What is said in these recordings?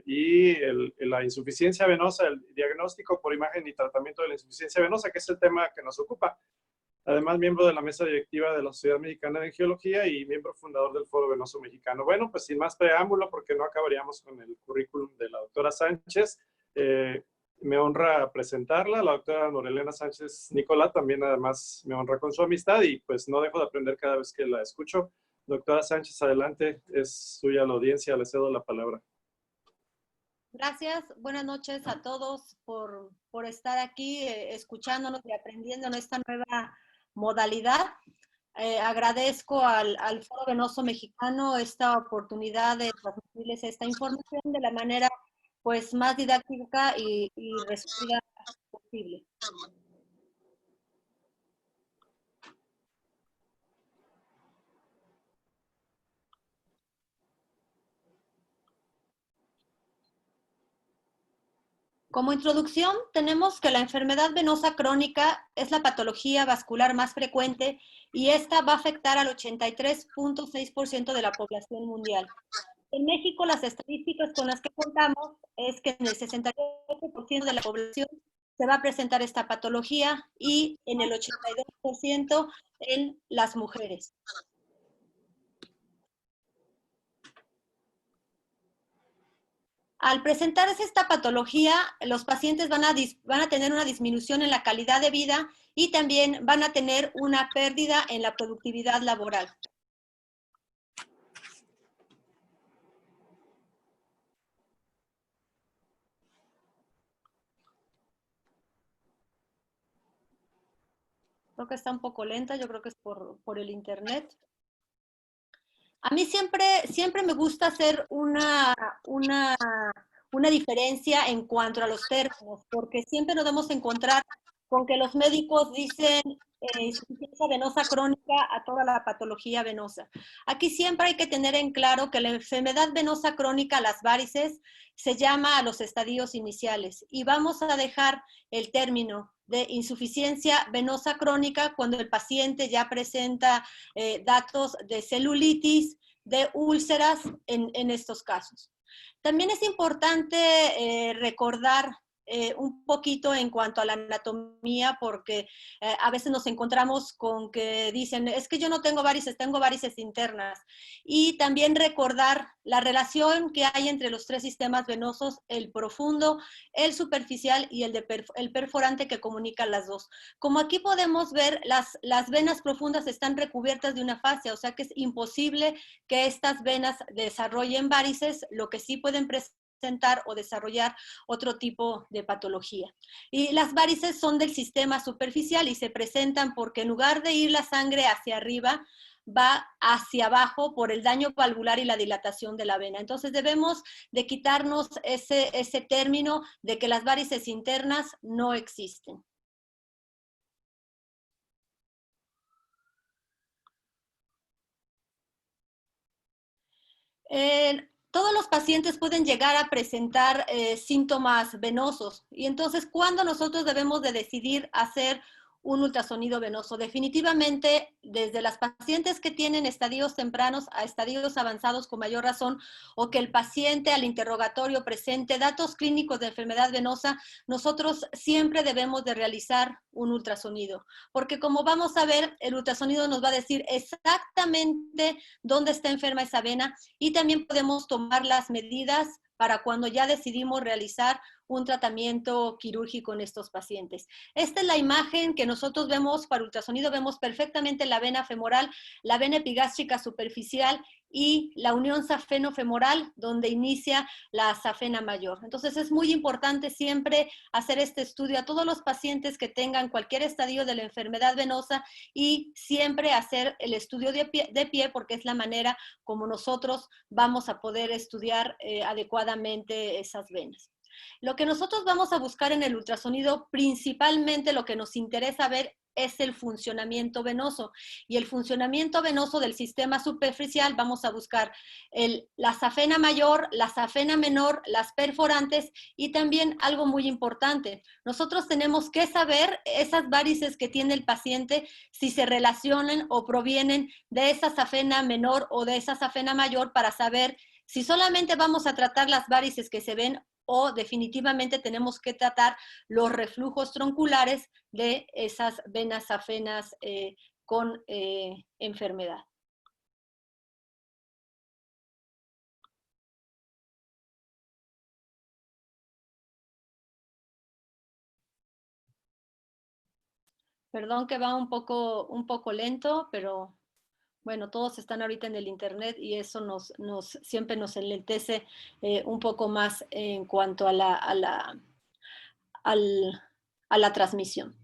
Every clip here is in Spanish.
y la insuficiencia venosa, el diagnóstico por imagen y tratamiento de la insuficiencia venosa, que es el tema que nos ocupa. Además, miembro de la mesa directiva de la Sociedad Mexicana de Angiología y miembro fundador del Foro Venoso Mexicano. Bueno, pues sin más preámbulo, porque no acabaríamos con el currículum de la doctora Sánchez, me honra presentarla. La doctora Norelena Sánchez Nicolás también además me honra con su amistad y pues no dejo de aprender cada vez que la escucho. Doctora Sánchez, adelante, es suya la audiencia, le cedo la palabra. Gracias, buenas noches a todos por estar aquí escuchándonos y aprendiendo en esta nueva modalidad. Agradezco al Foro Venoso Mexicano esta oportunidad de transmitirles esta información de la manera pues más didáctica y resumida posible. Como introducción, tenemos que la enfermedad venosa crónica es la patología vascular más frecuente y esta va a afectar al 83.6% de la población mundial. En México, las estadísticas con las que contamos es que en el 68% de la población se va a presentar esta patología y en el 82% en las mujeres. Al presentarse esta patología, los pacientes van a tener una disminución en la calidad de vida y también van a tener una pérdida en la productividad laboral. Creo que está un poco lenta, yo creo que es por el internet. A mí siempre me gusta hacer una diferencia en cuanto a los términos, porque siempre nos vamos a encontrar con que los médicos dicen insuficiencia venosa crónica a toda la patología venosa. Aquí siempre hay que tener en claro que la enfermedad venosa crónica, las varices, se llama a los estadios iniciales y vamos a dejar el término de insuficiencia venosa crónica cuando el paciente ya presenta datos de celulitis, de úlceras en estos casos. También es importante recordar un poquito en cuanto a la anatomía, porque a veces nos encontramos con que dicen, es que yo no tengo varices, tengo varices internas. Y también recordar la relación que hay entre los tres sistemas venosos, el profundo, el superficial y el perforante que comunican las dos. Como aquí podemos ver, las venas profundas están recubiertas de una fascia, o sea que es imposible que estas venas desarrollen varices, lo que sí pueden presentar o desarrollar otro tipo de patología. Y las varices son del sistema superficial y se presentan porque en lugar de ir la sangre hacia arriba, va hacia abajo por el daño valvular y la dilatación de la vena. Entonces debemos de quitarnos ese término de que las varices internas no existen. Todos los pacientes pueden llegar a presentar síntomas venosos y entonces, ¿cuándo nosotros debemos de decidir hacer un ultrasonido venoso? Definitivamente, desde las pacientes que tienen estadios tempranos a estadios avanzados con mayor razón, o que el paciente al interrogatorio presente datos clínicos de enfermedad venosa, nosotros siempre debemos de realizar un ultrasonido, porque como vamos a ver, el ultrasonido nos va a decir exactamente dónde está enferma esa vena y también podemos tomar las medidas para cuando ya decidimos realizar un tratamiento quirúrgico en estos pacientes. Esta es la imagen que nosotros vemos para ultrasonido, vemos perfectamente la vena femoral, la vena epigástrica superficial y la unión safeno-femoral donde inicia la safena mayor. Entonces es muy importante siempre hacer este estudio a todos los pacientes que tengan cualquier estadio de la enfermedad venosa y siempre hacer el estudio de pie porque es la manera como nosotros vamos a poder estudiar adecuadamente esas venas. Lo que nosotros vamos a buscar en el ultrasonido, principalmente lo que nos interesa ver es el funcionamiento venoso. Y el funcionamiento venoso del sistema superficial vamos a buscar la safena mayor, la safena menor, las perforantes y también algo muy importante. Nosotros tenemos que saber esas varices que tiene el paciente, si se relacionan o provienen de esa safena menor o de esa safena mayor para saber Si solamente vamos a tratar las varices que se ven o definitivamente tenemos que tratar los reflujos tronculares de esas venas safenas con enfermedad. Perdón que va un poco lento, pero bueno, todos están ahorita en el internet y eso siempre nos enlentece un poco más en cuanto a la transmisión.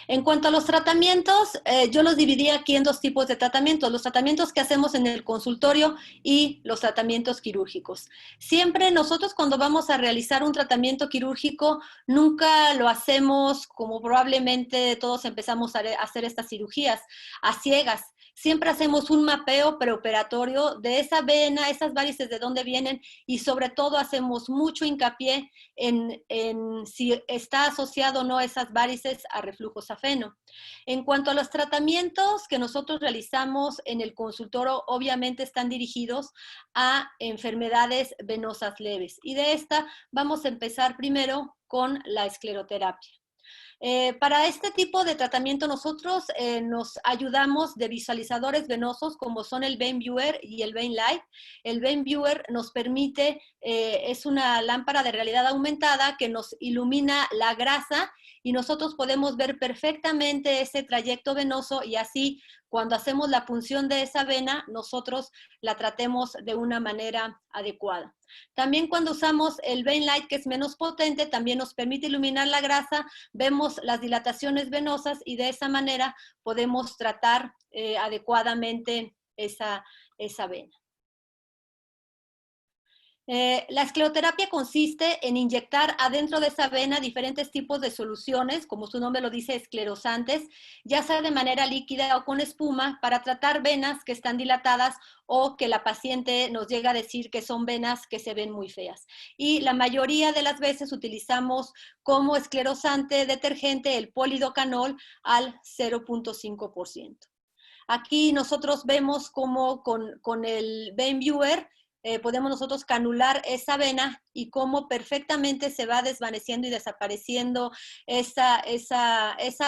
En cuanto a los tratamientos, yo los dividí aquí en dos tipos de tratamientos, los tratamientos que hacemos en el consultorio y los tratamientos quirúrgicos. Siempre nosotros cuando vamos a realizar un tratamiento quirúrgico, nunca lo hacemos como probablemente todos empezamos a hacer estas cirugías, a ciegas. Siempre hacemos un mapeo preoperatorio de esa vena, esas varices de dónde vienen y sobre todo hacemos mucho hincapié en si está asociado o no esas varices a reflujo safeno. En cuanto a los tratamientos que nosotros realizamos en el consultorio, obviamente están dirigidos a enfermedades venosas leves. Y de esta vamos a empezar primero con la escleroterapia. Para este tipo de tratamiento nosotros nos ayudamos de visualizadores venosos como son el Vein Viewer y el Vein Light. El Vein Viewer nos permite, es una lámpara de realidad aumentada que nos ilumina la grasa y nosotros podemos ver perfectamente ese trayecto venoso y así cuando hacemos la punción de esa vena, nosotros la tratemos de una manera adecuada. También cuando usamos el Vein Light, que es menos potente, también nos permite iluminar la grasa, vemos las dilataciones venosas y de esa manera podemos tratar adecuadamente esa vena. La escleroterapia consiste en inyectar adentro de esa vena diferentes tipos de soluciones, como su nombre lo dice, esclerosantes, ya sea de manera líquida o con espuma, para tratar venas que están dilatadas o que la paciente nos llega a decir que son venas que se ven muy feas. Y la mayoría de las veces utilizamos como esclerosante detergente el polidocanol al 0.5%. Aquí nosotros vemos cómo con el Vein Viewer podemos nosotros canular esa vena y cómo perfectamente se va desvaneciendo y desapareciendo esa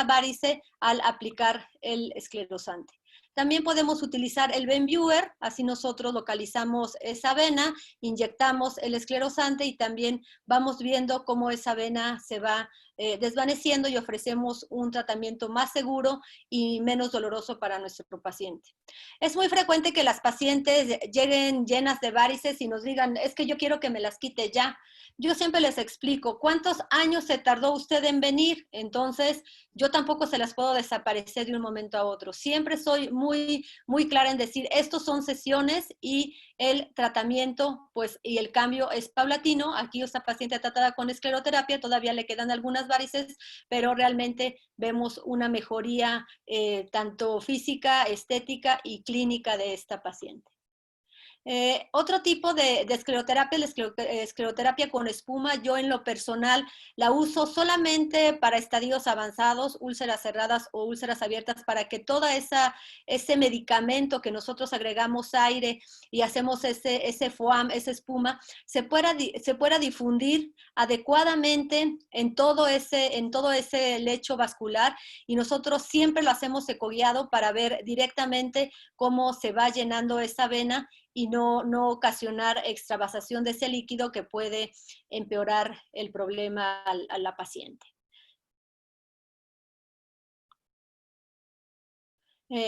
varice al aplicar el esclerosante. También podemos utilizar el Vein Viewer, así nosotros localizamos esa vena, inyectamos el esclerosante y también vamos viendo cómo esa vena se va desvaneciendo y ofrecemos un tratamiento más seguro y menos doloroso para nuestro paciente. Es muy frecuente que las pacientes lleguen llenas de varices y nos digan, es que yo quiero que me las quite ya. Yo siempre les explico, ¿cuántos años se tardó usted en venir? Entonces, yo tampoco se las puedo desaparecer de un momento a otro. Siempre soy muy, muy clara en decir, estos son sesiones y el tratamiento, pues, y el cambio es paulatino. Aquí esta paciente tratada con escleroterapia, todavía le quedan algunas varices, pero realmente vemos una mejoría tanto física, estética y clínica de esta paciente. Otro tipo de escleroterapia, la escleroterapia con espuma, yo en lo personal la uso solamente para estadios avanzados, úlceras cerradas o úlceras abiertas, para que todo ese medicamento que nosotros agregamos aire y hacemos ese foam, esa espuma, se pueda difundir adecuadamente en todo ese lecho vascular y nosotros siempre lo hacemos ecoguiado para ver directamente cómo se va llenando esa vena y no ocasionar extravasación de ese líquido que puede empeorar el problema a la paciente.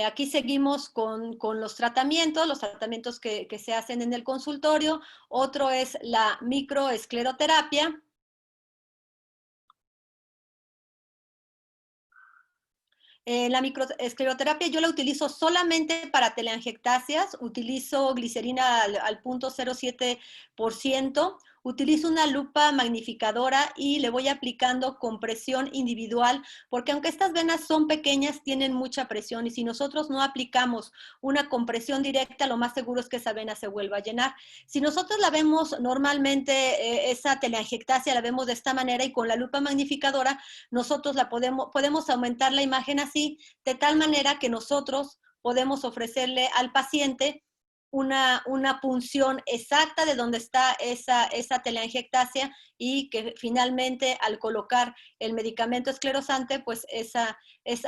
Aquí seguimos con los tratamientos que se hacen en el consultorio. Otro es la microescleroterapia. La microescleroterapia yo la utilizo solamente para telangiectasias, utilizo glicerina al 0.07%, utilizo una lupa magnificadora y le voy aplicando con presión individual, porque aunque estas venas son pequeñas, tienen mucha presión y si nosotros no aplicamos una compresión directa, lo más seguro es que esa vena se vuelva a llenar. Si nosotros la vemos normalmente, esa telangiectasia la vemos de esta manera y con la lupa magnificadora, nosotros podemos aumentar la imagen así, de tal manera que nosotros podemos ofrecerle al paciente una punción exacta de donde está esa telangiectasia y que finalmente al colocar el medicamento esclerosante, pues esa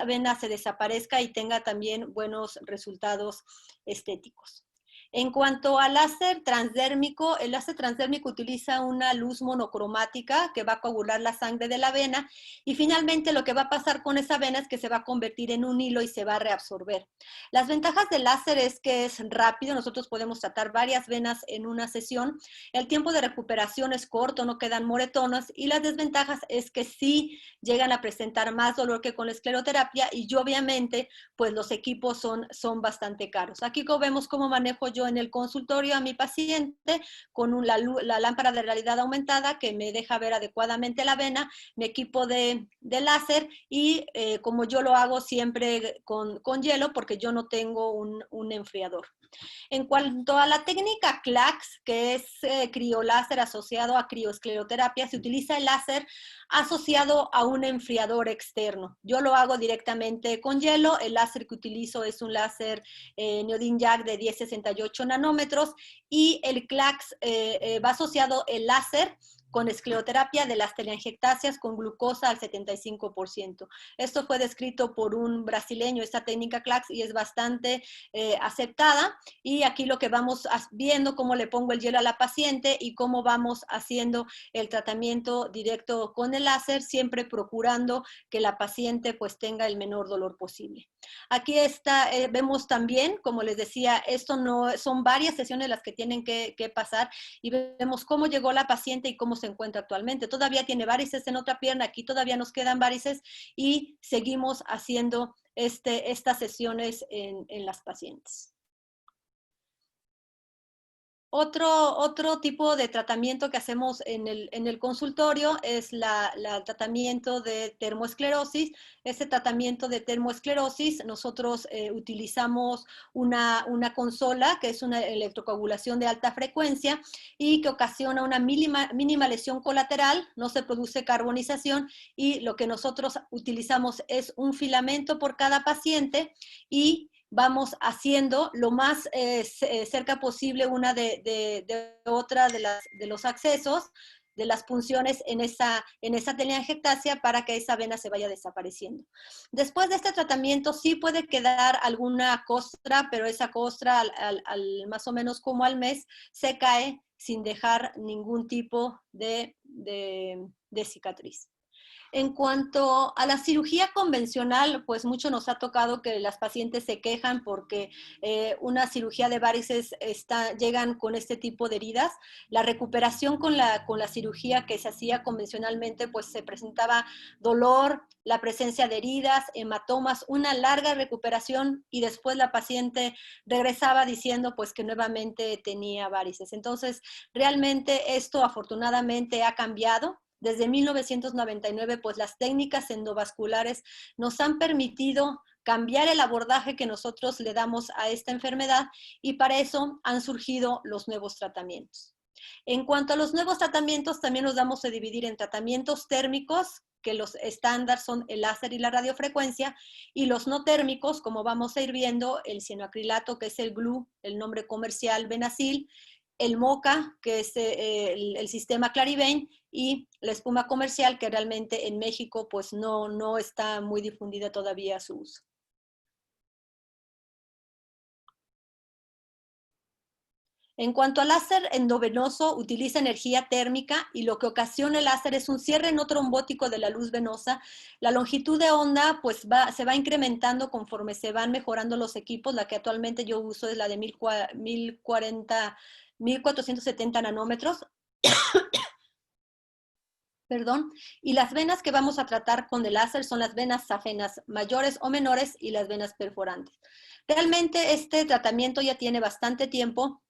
vena se desaparezca y tenga también buenos resultados estéticos. En cuanto al láser transdérmico, el láser transdérmico utiliza una luz monocromática que va a coagular la sangre de la vena y finalmente lo que va a pasar con esa vena es que se va a convertir en un hilo y se va a reabsorber. Las ventajas del láser es que es rápido, nosotros podemos tratar varias venas en una sesión, el tiempo de recuperación es corto, no quedan moretones y las desventajas es que sí llegan a presentar más dolor que con la escleroterapia y obviamente pues los equipos son bastante caros. Aquí vemos cómo manejo yo en el consultorio a mi paciente con la lámpara de realidad aumentada que me deja ver adecuadamente la vena, mi equipo de láser y como yo lo hago siempre con hielo porque yo no tengo un enfriador. En cuanto a la técnica CLACS, que es crioláser asociado a crioescleroterapia, se utiliza el láser asociado a un enfriador externo. Yo lo hago directamente con hielo. El láser que utilizo es un láser Neodym Jack de 1068 nanómetros y el CLACS va asociado el láser con escleroterapia de las telangiectasias con glucosa al 75%. Esto fue descrito por un brasileño, esta técnica CLACS, y es bastante aceptada. Y aquí lo que vamos viendo, cómo le pongo el hielo a la paciente y cómo vamos haciendo el tratamiento directo con el láser, siempre procurando que la paciente pues tenga el menor dolor posible. Aquí está, vemos también, como les decía, esto no son varias sesiones las que tienen que pasar y vemos cómo llegó la paciente y cómo se encuentra actualmente. Todavía tiene varices en otra pierna, aquí todavía nos quedan varices y seguimos haciendo estas sesiones en las pacientes. Otro tipo de tratamiento que hacemos en el consultorio es el tratamiento de termoesclerosis. Este tratamiento de termoesclerosis, nosotros utilizamos una consola que es una electrocoagulación de alta frecuencia y que ocasiona una mínima lesión colateral, no se produce carbonización y lo que nosotros utilizamos es un filamento por cada paciente y vamos haciendo lo más cerca posible una de otra de los accesos, de las punciones en esa telangiectasia para que esa vena se vaya desapareciendo. Después de este tratamiento sí puede quedar alguna costra, pero esa costra más o menos como al mes se cae sin dejar ningún tipo de cicatriz. En cuanto a la cirugía convencional, pues mucho nos ha tocado que las pacientes se quejan porque una cirugía de varices llegan con este tipo de heridas. La recuperación con la cirugía que se hacía convencionalmente, pues se presentaba dolor, la presencia de heridas, hematomas, una larga recuperación y después la paciente regresaba diciendo pues que nuevamente tenía varices. Entonces, realmente esto afortunadamente ha cambiado. Desde 1999, pues las técnicas endovasculares nos han permitido cambiar el abordaje que nosotros le damos a esta enfermedad y para eso han surgido los nuevos tratamientos. En cuanto a los nuevos tratamientos, también nos vamos a dividir en tratamientos térmicos, que los estándar son el láser y la radiofrecuencia, y los no térmicos, como vamos a ir viendo, el cianoacrilato, que es el glue, el nombre comercial Benacil, el MOCA, que es el sistema Clarivane, y la espuma comercial, que realmente en México pues no está muy difundida todavía su uso. En cuanto al láser endovenoso, utiliza energía térmica y lo que ocasiona el láser es un cierre no trombótico de la luz venosa. La longitud de onda pues se va incrementando conforme se van mejorando los equipos. La que actualmente yo uso es la de 1470 nanómetros. Perdón, y las venas que vamos a tratar con el láser son las venas safenas mayores o menores y las venas perforantes. Realmente este tratamiento ya tiene bastante tiempo,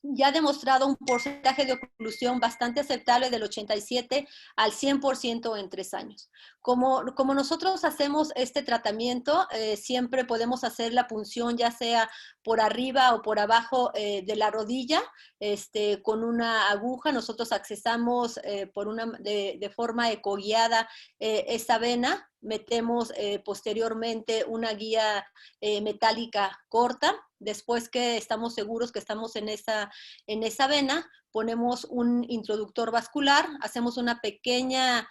ya ha demostrado un porcentaje de oclusión bastante aceptable del 87 al 100% en 3 años. Como nosotros hacemos este tratamiento, siempre podemos hacer la punción ya sea por arriba o por abajo de la rodilla, con una aguja. Nosotros accesamos de forma ecoguiada esa vena, metemos posteriormente una guía metálica corta, después que estamos seguros que estamos en esa vena, ponemos un introductor vascular, hacemos una pequeña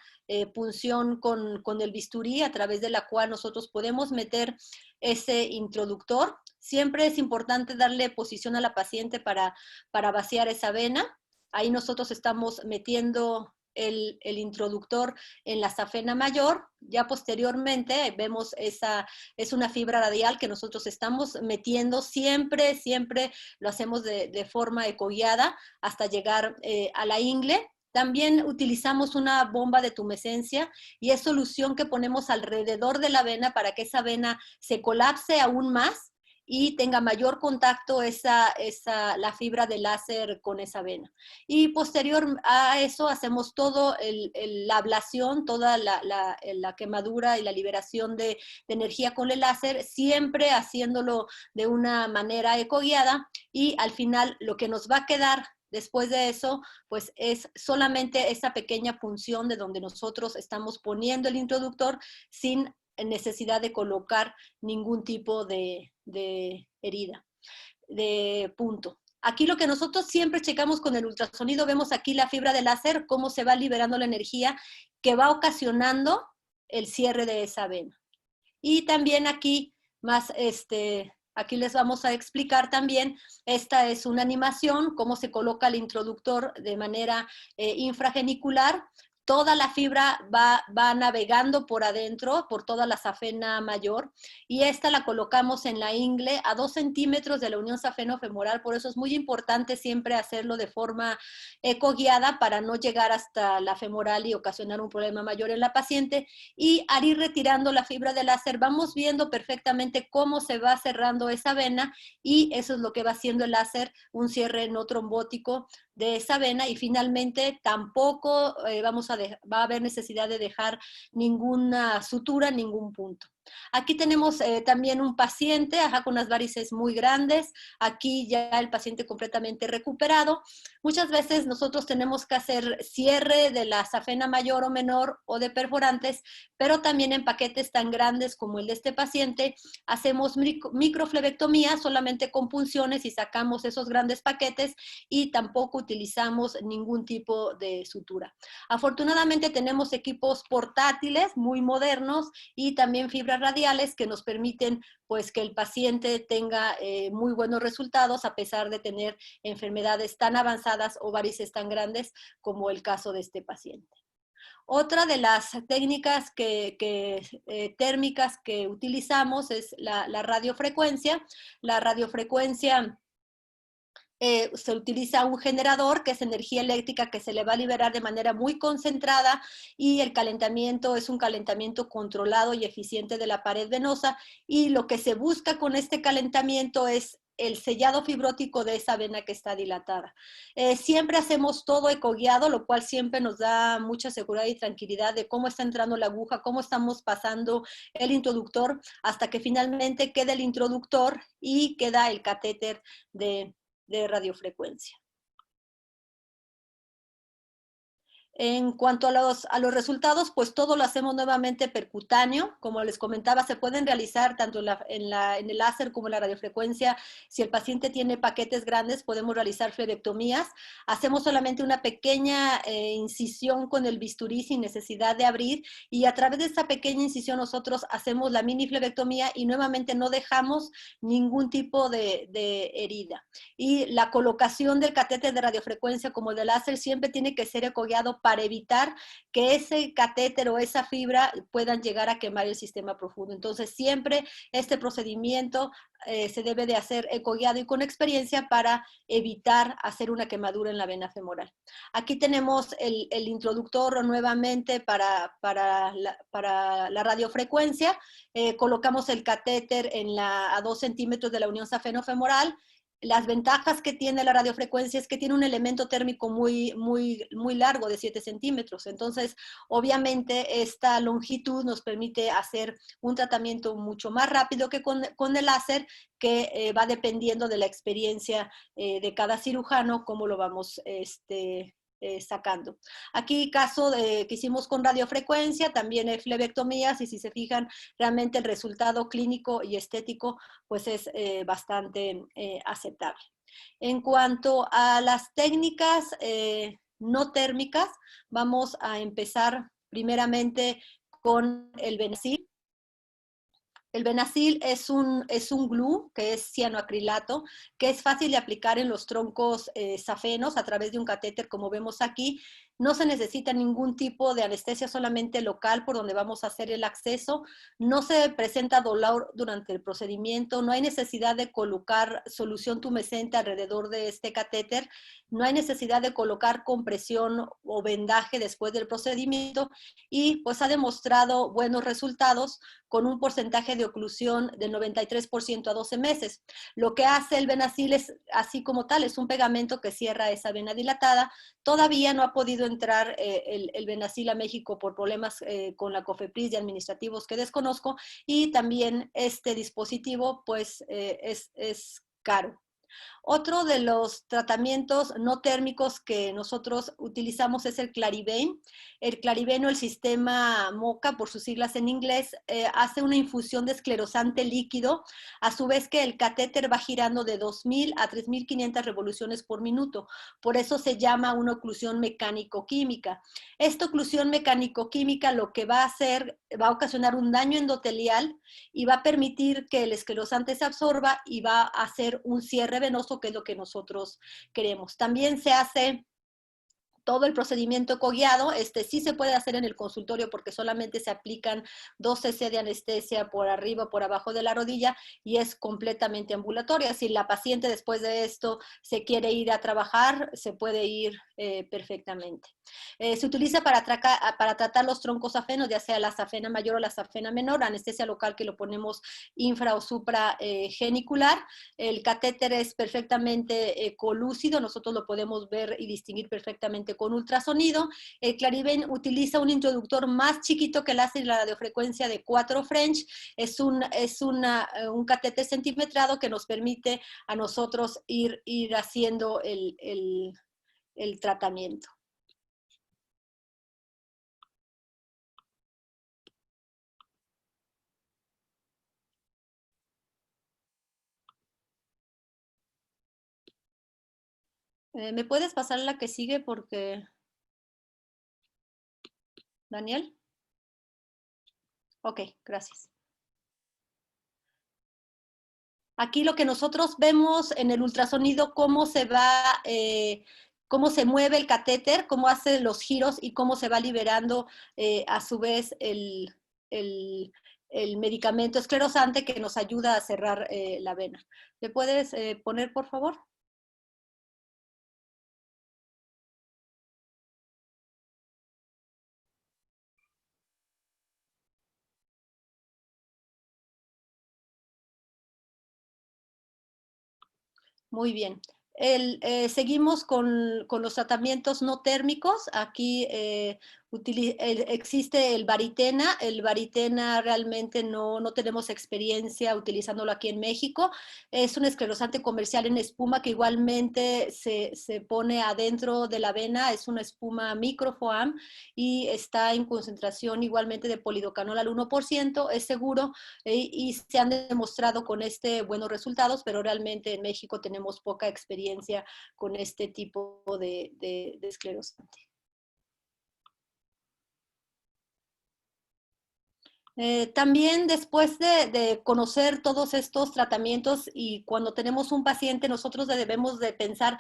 punción con el bisturí a través de la cual nosotros podemos meter ese introductor. Siempre es importante darle posición a la paciente para vaciar esa vena. Ahí nosotros estamos metiendo el introductor en la safena mayor. Ya posteriormente vemos es una fibra radial que nosotros estamos metiendo siempre lo hacemos de forma ecoguiada hasta llegar a la ingle. También utilizamos una bomba de tumescencia y es solución que ponemos alrededor de la vena para que esa vena se colapse aún más y tenga mayor contacto la fibra de láser con esa vena. Y posterior a eso hacemos todo la ablación, toda la quemadura y la liberación de energía con el láser, siempre haciéndolo de una manera ecoguiada, y al final lo que nos va a quedar después de eso, pues es solamente esa pequeña punción de donde nosotros estamos poniendo el introductor sin necesidad de colocar ningún tipo de herida, de punto. Aquí lo que nosotros siempre checamos con el ultrasonido, vemos aquí la fibra de láser, cómo se va liberando la energía que va ocasionando el cierre de esa vena. Y también aquí más aquí les vamos a explicar también, esta es una animación, cómo se coloca el introductor de manera infragenicular. Toda la fibra va navegando por adentro, por toda la safena mayor, y esta la colocamos en la ingle a 2 centímetros de la unión safeno-femoral. Por eso es muy importante siempre hacerlo de forma ecoguiada para no llegar hasta la femoral y ocasionar un problema mayor en la paciente. Y al ir retirando la fibra de láser, vamos viendo perfectamente cómo se va cerrando esa vena, y eso es lo que va haciendo el láser, un cierre no trombótico de esa vena, y finalmente tampoco va a haber necesidad de dejar ninguna sutura, ningún punto. Aquí tenemos también un paciente con unas varices muy grandes. Aquí ya el paciente completamente recuperado. Muchas veces nosotros tenemos que hacer cierre de la safena mayor o menor o de perforantes, pero también en paquetes tan grandes como el de este paciente hacemos microflebectomía solamente con punciones y sacamos esos grandes paquetes, y tampoco utilizamos ningún tipo de sutura. Afortunadamente tenemos equipos portátiles muy modernos y también fibras radiales que nos permiten pues que el paciente tenga muy buenos resultados a pesar de tener enfermedades tan avanzadas o varices tan grandes como el caso de este paciente. Otra de las técnicas térmicas que utilizamos es la radiofrecuencia. La radiofrecuencia se utiliza un generador que es energía eléctrica que se le va a liberar de manera muy concentrada, y el calentamiento es un calentamiento controlado y eficiente de la pared venosa, y lo que se busca con este calentamiento es el sellado fibrótico de esa vena que está dilatada. Siempre hacemos todo ecoguiado, lo cual siempre nos da mucha seguridad y tranquilidad de cómo está entrando la aguja, cómo estamos pasando el introductor, hasta que finalmente queda el introductor y queda el catéter de radiofrecuencia. En cuanto a los resultados, pues todo lo hacemos nuevamente percutáneo. Como les comentaba, se pueden realizar tanto en el láser como en la radiofrecuencia. Si el paciente tiene paquetes grandes, podemos realizar flebectomías. Hacemos solamente una pequeña incisión con el bisturí sin necesidad de abrir, y a través de esa pequeña incisión nosotros hacemos la mini flebectomía y nuevamente no dejamos ningún tipo de herida. Y la colocación del catéter de radiofrecuencia como de láser siempre tiene que ser ecoguiado para evitar que ese catéter o esa fibra puedan llegar a quemar el sistema profundo. Entonces, siempre este procedimiento se debe de hacer ecoguiado y con experiencia para evitar hacer una quemadura en la vena femoral. Aquí tenemos el introductor nuevamente para la radiofrecuencia. Colocamos el catéter a 2 centímetros de la unión safeno-femoral. Las ventajas que tiene la radiofrecuencia es que tiene un elemento térmico muy largo de 7 centímetros. Entonces, obviamente, esta longitud nos permite hacer un tratamiento mucho más rápido que con el láser, que va dependiendo de la experiencia de cada cirujano, cómo lo vamos sacando. Aquí caso que hicimos con radiofrecuencia, también flebectomías, y si se fijan, realmente el resultado clínico y estético pues es bastante aceptable. En cuanto a las técnicas no térmicas, vamos a empezar primeramente con el Benacil. El Benacil es un glue, que es cianoacrilato, que es fácil de aplicar en los troncos safenos a través de un catéter, como vemos aquí. No se necesita ningún tipo de anestesia, solamente local, por donde vamos a hacer el acceso. No se presenta dolor durante el procedimiento. No hay necesidad de colocar solución tumescente alrededor de este catéter. No hay necesidad de colocar compresión o vendaje después del procedimiento. Y pues ha demostrado buenos resultados con un porcentaje de oclusión del 93% a 12 meses. Lo que hace el Benacil es, así como tal, es un pegamento que cierra esa vena dilatada. Todavía no ha podido entrar el Benacil a México por problemas con la COFEPRIS y administrativos que desconozco, y también este dispositivo pues es caro. Otro de los tratamientos no térmicos que nosotros utilizamos es el Clarivane. El Clarivane, o el sistema MOCA, por sus siglas en inglés, hace una infusión de esclerosante líquido, a su vez que el catéter va girando de 2.000 a 3.500 revoluciones por minuto. Por eso se llama una oclusión mecánico-química. Esta oclusión mecánico-química lo que va a hacer, va a ocasionar un daño endotelial y va a permitir que el esclerosante se absorba y va a hacer un cierre venoso, que es lo que nosotros queremos. También se hace todo el procedimiento coguiado. Sí se puede hacer en el consultorio porque solamente se aplican 2 cc de anestesia por arriba o por abajo de la rodilla, y es completamente ambulatoria. Si la paciente después de esto se quiere ir a trabajar, se puede ir perfectamente. Se utiliza para tratar los troncos safenos, ya sea la safena mayor o la safena menor, anestesia local que lo ponemos infra o supra genicular. El catéter es perfectamente colúcido, nosotros lo podemos ver y distinguir perfectamente con ultrasonido. El Clarivane utiliza un introductor más chiquito que el láser y la radiofrecuencia de 4 French. Es un catéter centimetrado que nos permite a nosotros ir haciendo el tratamiento. ¿Me puedes pasar la que sigue? Porque... Daniel. Ok, gracias. Aquí lo que nosotros vemos en el ultrasonido, cómo se va, cómo se mueve el catéter, cómo hace los giros y cómo se va liberando a su vez el medicamento esclerosante que nos ayuda a cerrar la vena. ¿Le puedes poner, por favor? Muy bien. Seguimos con los tratamientos no térmicos. Aquí existe el Varitena. El Varitena realmente no tenemos experiencia utilizándolo aquí en México. Es un esclerosante comercial en espuma que igualmente se pone adentro de la vena. Es una espuma microfoam y está en concentración igualmente de polidocanol al 1%. Es seguro y se han demostrado con buenos resultados, pero realmente en México tenemos poca experiencia con este tipo de esclerosante. También después de conocer todos estos tratamientos, y cuando tenemos un paciente, nosotros debemos de pensar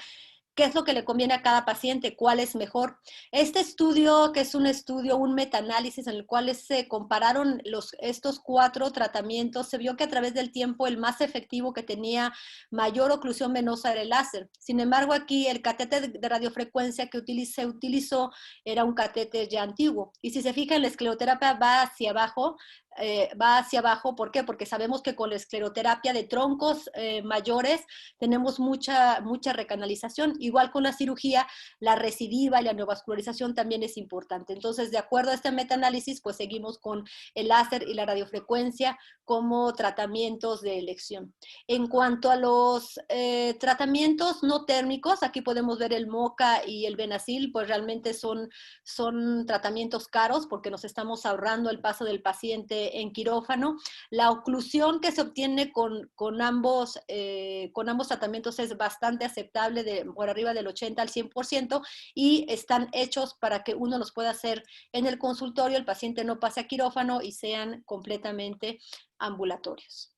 qué es lo que le conviene a cada paciente, cuál es mejor. Este estudio, que es un metaanálisis en el cual se compararon estos 4 tratamientos, se vio que a través del tiempo el más efectivo, que tenía mayor oclusión venosa, era el láser. Sin embargo, aquí el catéter de radiofrecuencia que se utilizó era un catéter ya antiguo. Y si se fijan, la escleroterapia va hacia abajo, va hacia abajo. ¿Por qué? Porque sabemos que con la escleroterapia de troncos mayores tenemos mucha recanalización. Igual con la cirugía, la recidiva y la neovascularización también es importante. Entonces, de acuerdo a este metaanálisis, pues seguimos con el láser y la radiofrecuencia como tratamientos de elección. En cuanto a los tratamientos no térmicos, aquí podemos ver el MOCA y el Benazil, pues realmente son tratamientos caros porque nos estamos ahorrando el paso del paciente en quirófano. La oclusión que se obtiene con ambos tratamientos es bastante aceptable, por arriba del 80 al 100%, y están hechos para que uno los pueda hacer en el consultorio, el paciente no pase a quirófano y sean completamente ambulatorios.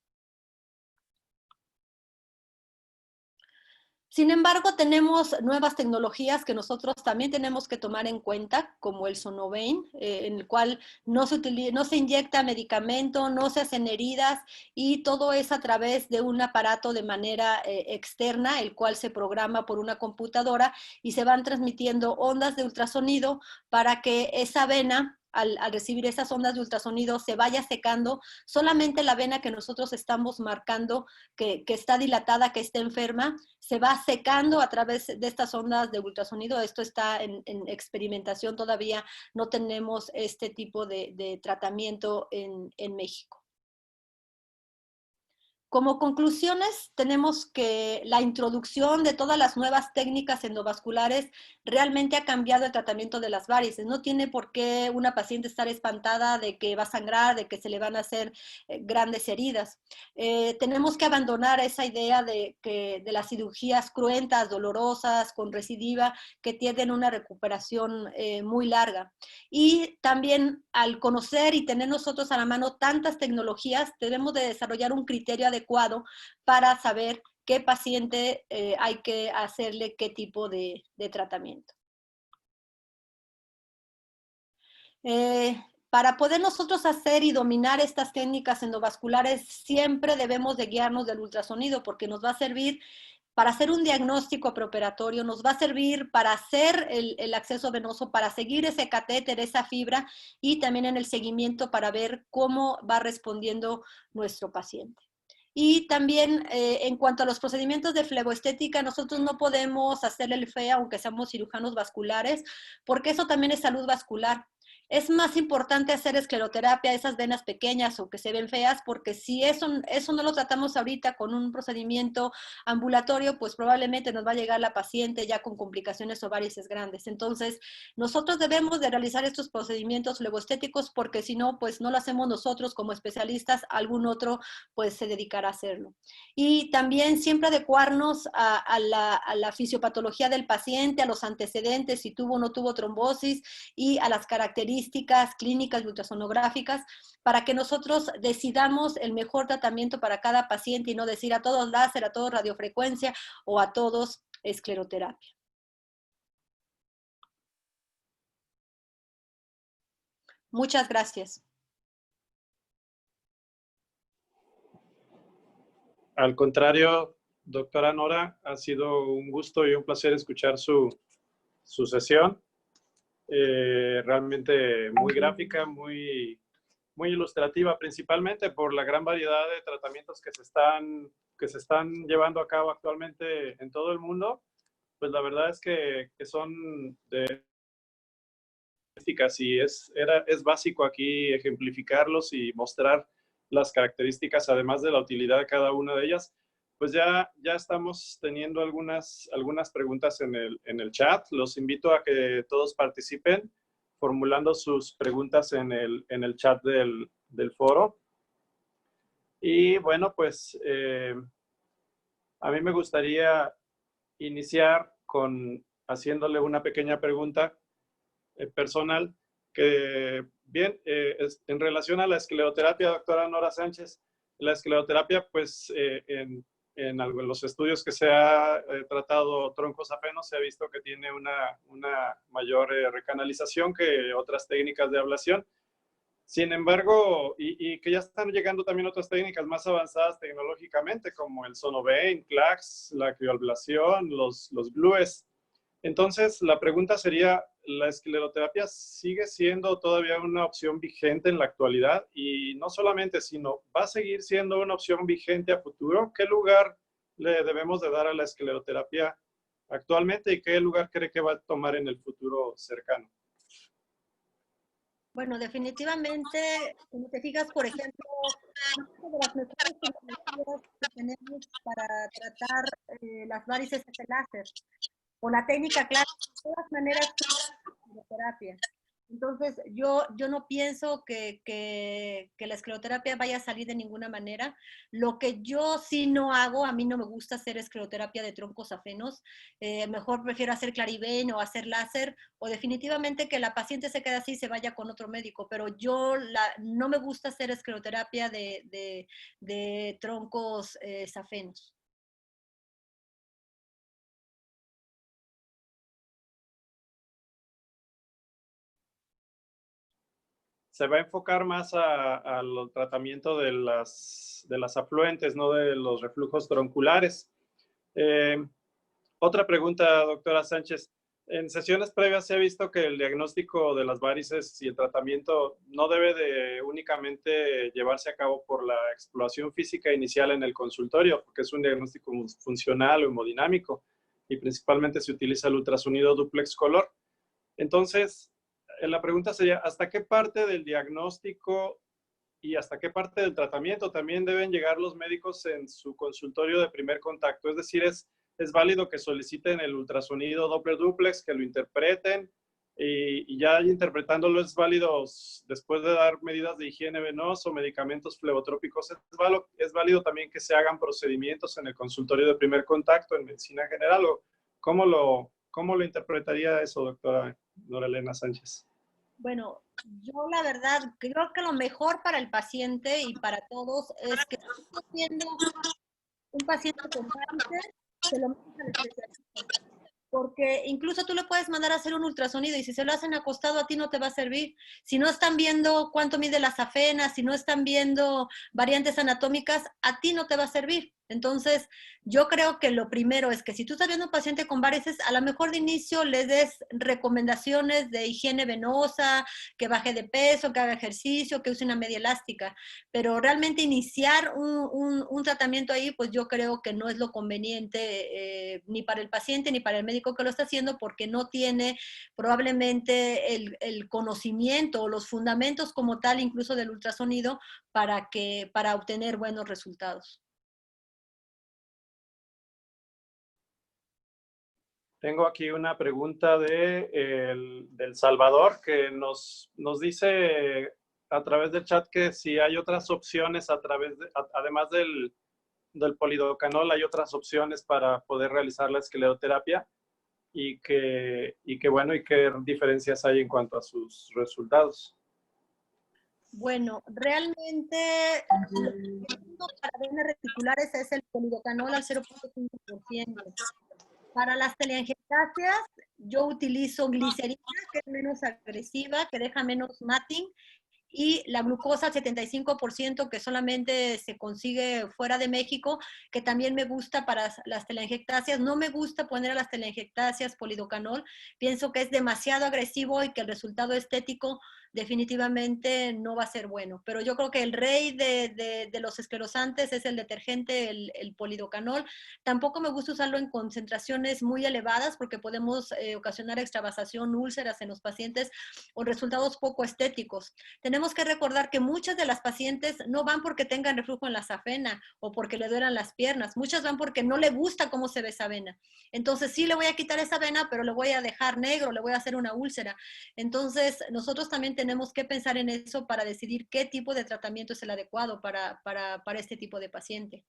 Sin embargo, tenemos nuevas tecnologías que nosotros también tenemos que tomar en cuenta, como el Sonovein, en el cual no se inyecta medicamento, no se hacen heridas, y todo es a través de un aparato de manera externa, el cual se programa por una computadora y se van transmitiendo ondas de ultrasonido para que esa vena, al recibir esas ondas de ultrasonido, se vaya secando. Solamente la vena que nosotros estamos marcando que está dilatada, que está enferma, se va secando a través de estas ondas de ultrasonido. Esto está en experimentación, todavía no tenemos este tipo de tratamiento en México. Como conclusiones, tenemos que la introducción de todas las nuevas técnicas endovasculares realmente ha cambiado el tratamiento de las varices. No tiene por qué una paciente estar espantada de que va a sangrar, de que se le van a hacer grandes heridas. Tenemos que abandonar esa idea de las cirugías cruentas, dolorosas, con recidiva, que tienen una recuperación muy larga. Y también, al conocer y tener nosotros a la mano tantas tecnologías, debemos de desarrollar un criterio adecuado para saber qué paciente hay que hacerle qué tipo de tratamiento. Para poder nosotros hacer y dominar estas técnicas endovasculares, siempre debemos de guiarnos del ultrasonido, porque nos va a servir para hacer un diagnóstico preoperatorio, nos va a servir para hacer el acceso venoso, para seguir ese catéter, esa fibra, y también en el seguimiento para ver cómo va respondiendo nuestro paciente. Y también en cuanto a los procedimientos de fleboestética, nosotros no podemos hacerle el FEA aunque seamos cirujanos vasculares, porque eso también es salud vascular. Es más importante hacer escleroterapia a esas venas pequeñas o que se ven feas, porque si eso no lo tratamos ahorita con un procedimiento ambulatorio, pues probablemente nos va a llegar la paciente ya con complicaciones o varices grandes. Entonces, nosotros debemos de realizar estos procedimientos fleboestéticos, porque si no, pues no lo hacemos nosotros como especialistas, algún otro pues se dedicará a hacerlo. Y también siempre adecuarnos a la fisiopatología del paciente, a los antecedentes, si tuvo o no tuvo trombosis, y a las características clínicas y ultrasonográficas, para que nosotros decidamos el mejor tratamiento para cada paciente y no decir a todos láser, a todos radiofrecuencia o a todos escleroterapia. Muchas gracias. Al contrario, doctora Nora, ha sido un gusto y un placer escuchar su sesión. Realmente muy gráfica, muy ilustrativa, principalmente por la gran variedad de tratamientos que se están llevando a cabo actualmente en todo el mundo. Pues la verdad es que son de y es básico aquí ejemplificarlos y mostrar las características, además de la utilidad de cada una de ellas. Pues ya estamos teniendo algunas preguntas en el chat. Los invito a que todos participen formulando sus preguntas en el chat del foro. Y bueno, pues a mí me gustaría iniciar haciéndole una pequeña pregunta personal, que bien, en relación a la escleroterapia, doctora Nora Sánchez, la escleroterapia, pues en los estudios que se ha tratado troncos apenos, se ha visto que tiene una mayor recanalización que otras técnicas de ablación. Sin embargo, y que ya están llegando también otras técnicas más avanzadas tecnológicamente, como el Sonovein, CLACS, la crioablación, los glues. Entonces, la pregunta sería, la escleroterapia sigue siendo todavía una opción vigente en la actualidad y no solamente, sino va a seguir siendo una opción vigente a futuro. ¿Qué lugar le debemos de dar a la escleroterapia actualmente y qué lugar cree que va a tomar en el futuro cercano? Bueno, definitivamente, como te fijas, por ejemplo, una de las mejores tecnologías que tenemos para tratar las varices es el láser. O la técnica clásica, de todas maneras, es terapia. Entonces, yo no pienso que la escleroterapia vaya a salir de ninguna manera. Lo que yo sí no hago, a mí no me gusta hacer escleroterapia de troncos afenos. Mejor prefiero hacer Clarivén o hacer láser, o definitivamente que la paciente se quede así y se vaya con otro médico. Pero no me gusta hacer escleroterapia de troncos safenos. Se va a enfocar más al tratamiento de las afluentes, no de los reflujos tronculares. Otra pregunta, doctora Sánchez. En sesiones previas se ha visto que el diagnóstico de las varices y el tratamiento no debe de únicamente llevarse a cabo por la exploración física inicial en el consultorio, porque es un diagnóstico funcional o hemodinámico y principalmente se utiliza el ultrasonido duplex color. Entonces, la pregunta sería, ¿hasta qué parte del diagnóstico y hasta qué parte del tratamiento también deben llegar los médicos en su consultorio de primer contacto? Es decir, es válido que soliciten el ultrasonido Doppler duplex, que lo interpreten y ya interpretándolo es válido después de dar medidas de higiene venosa o medicamentos flebotrópicos. Es válido también que se hagan procedimientos en el consultorio de primer contacto en medicina general. ¿O cómo lo interpretaría eso, doctora Nora Elena Sánchez? Bueno, yo la verdad creo que lo mejor para el paciente y para todos es que si estás viendo un paciente con cáncer, se lo mandes al especialista. Porque incluso tú le puedes mandar a hacer un ultrasonido y si se lo hacen acostado a ti no te va a servir. Si no están viendo cuánto mide la safena, si no están viendo variantes anatómicas, a ti no te va a servir. Entonces, yo creo que lo primero es que si tú estás viendo un paciente con varices, a lo mejor de inicio le des recomendaciones de higiene venosa, que baje de peso, que haga ejercicio, que use una media elástica, pero realmente iniciar un tratamiento ahí, pues yo creo que no es lo conveniente ni para el paciente ni para el médico que lo está haciendo porque no tiene probablemente el conocimiento o los fundamentos como tal, incluso del ultrasonido, para obtener buenos resultados. Tengo aquí una pregunta del Salvador que nos dice a través del chat que si hay otras opciones además del polidocanol, hay otras opciones para poder realizar la escleroterapia y qué diferencias hay en cuanto a sus resultados. Bueno, realmente lo que tengo para venas reticulares es el polidocanol al 0.5%. Para las telangiectasias, yo utilizo glicerina, que es menos agresiva, que deja menos matting, y la glucosa 75% que solamente se consigue fuera de México, que también me gusta para las telangiectasias. No me gusta poner a las telangiectasias polidocanol, pienso que es demasiado agresivo y que el resultado estético definitivamente no va a ser bueno. Pero yo creo que el rey de los esclerosantes es el detergente, el polidocanol. Tampoco me gusta usarlo en concentraciones muy elevadas porque podemos ocasionar extravasación, úlceras en los pacientes o resultados poco estéticos. Tenemos que recordar que muchas de las pacientes no van porque tengan reflujo en la safena o porque le duelan las piernas. Muchas van porque no le gusta cómo se ve esa vena. Entonces sí le voy a quitar esa vena, pero le voy a dejar negro, le voy a hacer una úlcera. Entonces nosotros también tenemos que pensar en eso para decidir qué tipo de tratamiento es el adecuado para este tipo de paciente.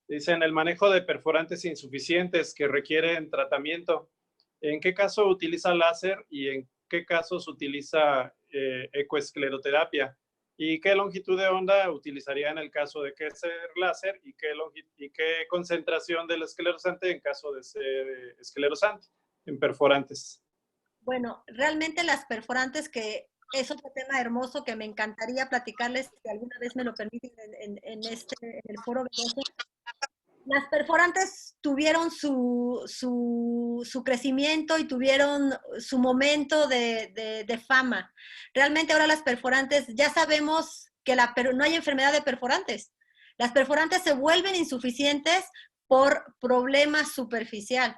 Dicen el manejo de perforantes insuficientes que requieren tratamiento. ¿En qué caso utiliza láser y en qué casos utiliza ecoescleroterapia? ¿Y qué longitud de onda utilizaría en el caso de que ser láser y qué concentración del esclerosante en caso de ser esclerosante en perforantes? Bueno, realmente las perforantes que es otro tema hermoso que me encantaría platicarles, si alguna vez me lo permiten en el foro venoso. Las perforantes tuvieron su crecimiento y tuvieron su momento de fama. Realmente ahora las perforantes, ya sabemos que no hay enfermedad de perforantes. Las perforantes se vuelven insuficientes por problemas superficial.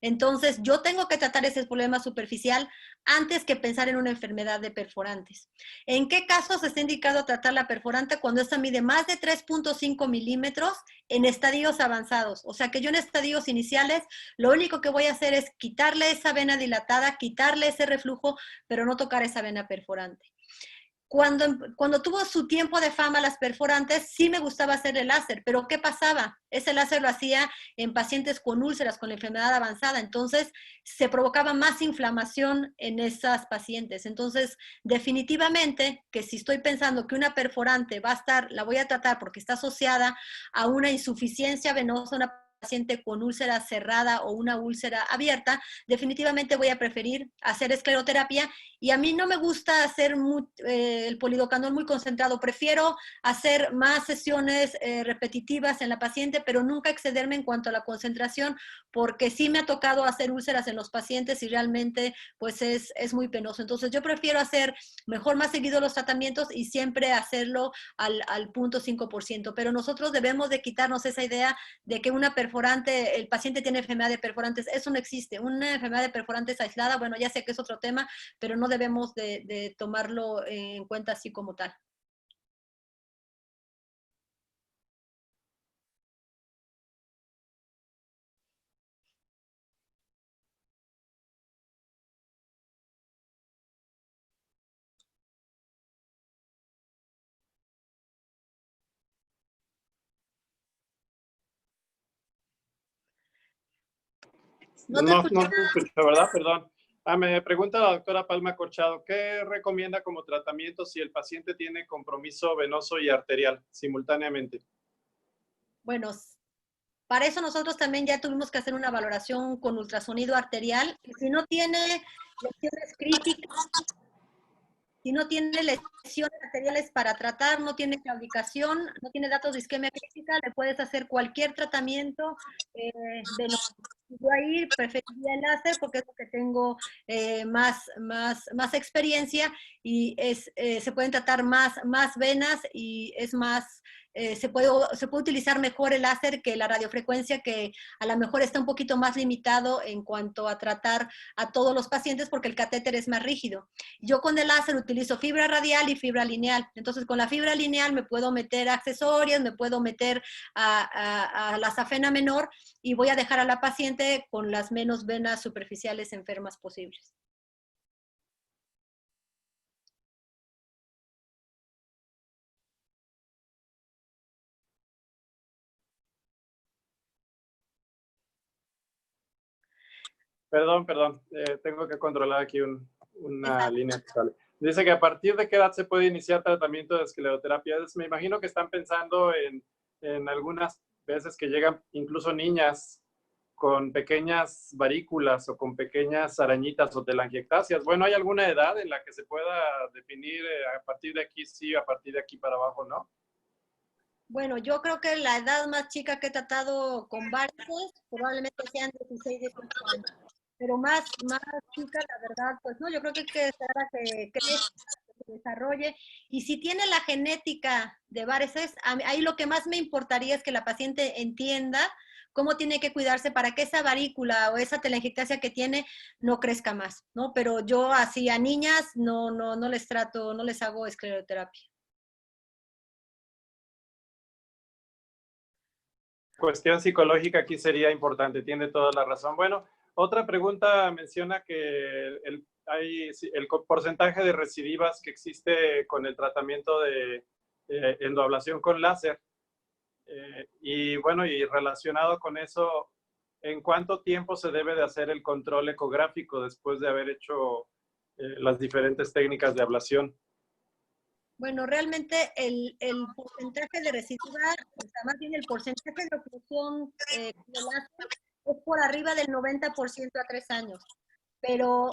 Entonces, yo tengo que tratar ese problema superficial antes que pensar en una enfermedad de perforantes. ¿En qué casos está indicado tratar la perforante? Cuando esta mide más de 3.5 milímetros en estadios avanzados. O sea que yo en estadios iniciales, lo único que voy a hacer es quitarle esa vena dilatada, quitarle ese reflujo, pero no tocar esa vena perforante. Cuando tuvo su tiempo de fama las perforantes, sí me gustaba hacer el láser, pero ¿qué pasaba? Ese láser lo hacía en pacientes con úlceras, con la enfermedad avanzada, entonces se provocaba más inflamación en esas pacientes. Entonces, definitivamente que si estoy pensando que una perforante la voy a tratar porque está asociada a una insuficiencia venosa, una paciente con úlcera cerrada o una úlcera abierta, definitivamente voy a preferir hacer escleroterapia. Y a mí no me gusta hacer el polidocanol muy concentrado, prefiero hacer más sesiones repetitivas en la paciente, pero nunca excederme en cuanto a la concentración, porque sí me ha tocado hacer úlceras en los pacientes y realmente pues es muy penoso. Entonces yo prefiero hacer mejor más seguido los tratamientos y siempre hacerlo al 0.5%, pero nosotros debemos de quitarnos esa idea de que una perforante, el paciente tiene enfermedad de perforantes, eso no existe. Una enfermedad de perforantes aislada, bueno, ya sé que es otro tema, pero no debemos de tomarlo en cuenta así como tal. No te No, escuché. no te escucho, ¿verdad? Perdón. Me pregunta la doctora Palma Corchado, ¿qué recomienda como tratamiento si el paciente tiene compromiso venoso y arterial simultáneamente? Bueno, para eso nosotros también ya tuvimos que hacer una valoración con ultrasonido arterial. Si no tiene lesiones críticas, si no tiene lesiones arteriales para tratar, no tiene claudicación, no tiene datos de isquemia crítica, le puedes hacer cualquier tratamiento de lo yo ahí preferiría el láser porque es lo que tengo más experiencia y se pueden tratar más venas y es más, se puede utilizar mejor el láser que la radiofrecuencia, que a lo mejor está un poquito más limitado en cuanto a tratar a todos los pacientes porque el catéter es más rígido. Yo con el láser utilizo fibra radial y fibra lineal. Entonces, con la fibra lineal me puedo meter accesorios, me puedo meter a la safena menor y voy a dejar a la paciente con las menos venas superficiales enfermas posibles. Perdón, tengo que controlar aquí una Exacto. línea que sale. Dice que a partir de qué edad se puede iniciar tratamiento de escleroterapia. Me imagino que están pensando en algunas veces que llegan incluso niñas con pequeñas varículas o con pequeñas arañitas o telangiectasias. Bueno, ¿hay alguna edad en la que se pueda definir a partir de aquí sí, a partir de aquí para abajo no? Bueno, yo creo que la edad más chica que he tratado con varices probablemente sean 16, 18 años. Pero más chica, la verdad, pues no, yo creo que hay que esperar a que crezca, que se desarrolle. Y si tiene la genética de varices, ahí lo que más me importaría es que la paciente entienda cómo tiene que cuidarse para que esa varícula o esa telangiectasia que tiene no crezca más, ¿no? Pero yo así a niñas no les trato, no les hago escleroterapia. Cuestión psicológica aquí sería importante, tiene toda la razón. Bueno, otra pregunta menciona que hay el porcentaje de recidivas que existe con el tratamiento de endoablación con láser. Y bueno, y relacionado con eso, ¿en cuánto tiempo se debe de hacer el control ecográfico después de haber hecho las diferentes técnicas de ablación? Bueno, realmente el porcentaje de recidiva, o sea, más bien el porcentaje de oclusión de láser es por arriba del 90% a 3 años. Pero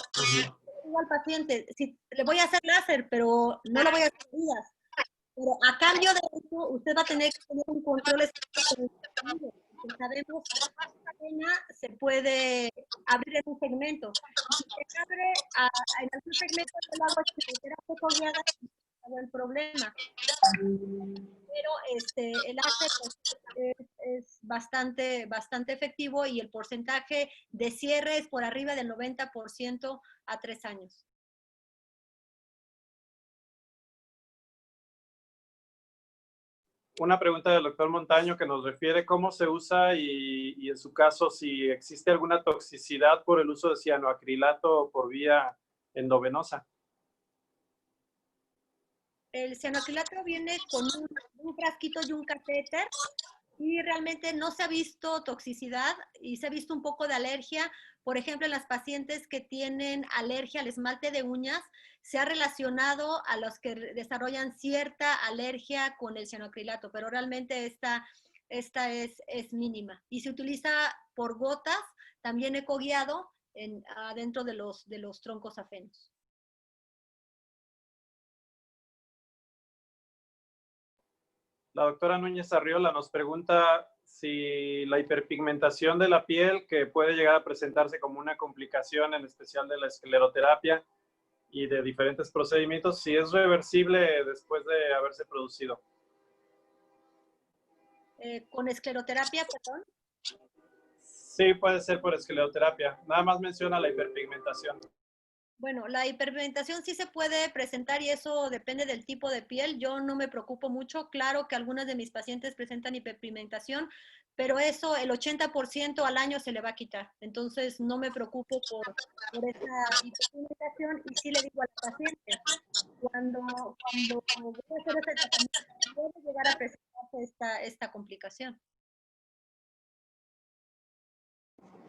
digo al paciente, si le voy a hacer láser, pero no lo voy a hacer días. Pero a cambio de eso, usted va a tener que tener un control estricto. Sabemos que la vena se puede abrir en un segmento. Si se abre en algún segmento del agua quimioterapia fogueada, no es el problema. Pero el láser es bastante efectivo y el porcentaje de cierre es por arriba del 90% a 3 años. Una pregunta del doctor Montaño que nos refiere cómo se usa y en su caso si existe alguna toxicidad por el uso de cianoacrilato por vía endovenosa. El cianoacrilato viene con un frasquito y un catéter y realmente no se ha visto toxicidad y se ha visto un poco de alergia. Por ejemplo, en las pacientes que tienen alergia al esmalte de uñas, se ha relacionado a los que desarrollan cierta alergia con el cianoacrilato, pero realmente esta es mínima. Y se utiliza por gotas, también ecoguiado, adentro de los troncos afenos. La doctora Núñez Arriola nos pregunta si la hiperpigmentación de la piel, que puede llegar a presentarse como una complicación, en especial de la escleroterapia y de diferentes procedimientos, si es reversible después de haberse producido. ¿Con escleroterapia, perdón? Sí, puede ser por escleroterapia. Nada más menciona la hiperpigmentación. Bueno, la hiperpigmentación sí se puede presentar y eso depende del tipo de piel. Yo no me preocupo mucho. Claro que algunas de mis pacientes presentan hiperpigmentación, pero eso el 80% al año se le va a quitar. Entonces no me preocupo por esa hiperpigmentación y sí le digo al paciente, cuando voy a hacer ese tratamiento, puede llegar a presentarse esta complicación.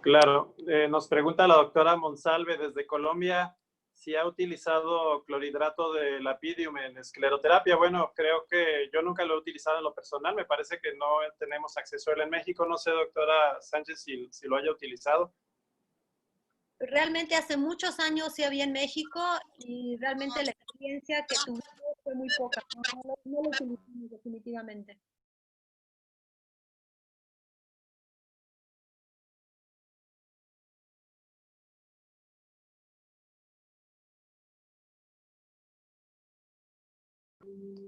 Claro, nos pregunta la doctora Monsalve desde Colombia si ha utilizado clorhidrato de lapidium en escleroterapia. Bueno, creo que yo nunca lo he utilizado en lo personal, me parece que no tenemos acceso a él en México. No sé, doctora Sánchez, si lo haya utilizado. Realmente hace muchos años sí había en México y realmente la experiencia que tuvimos fue muy poca. No lo utilizamos definitivamente.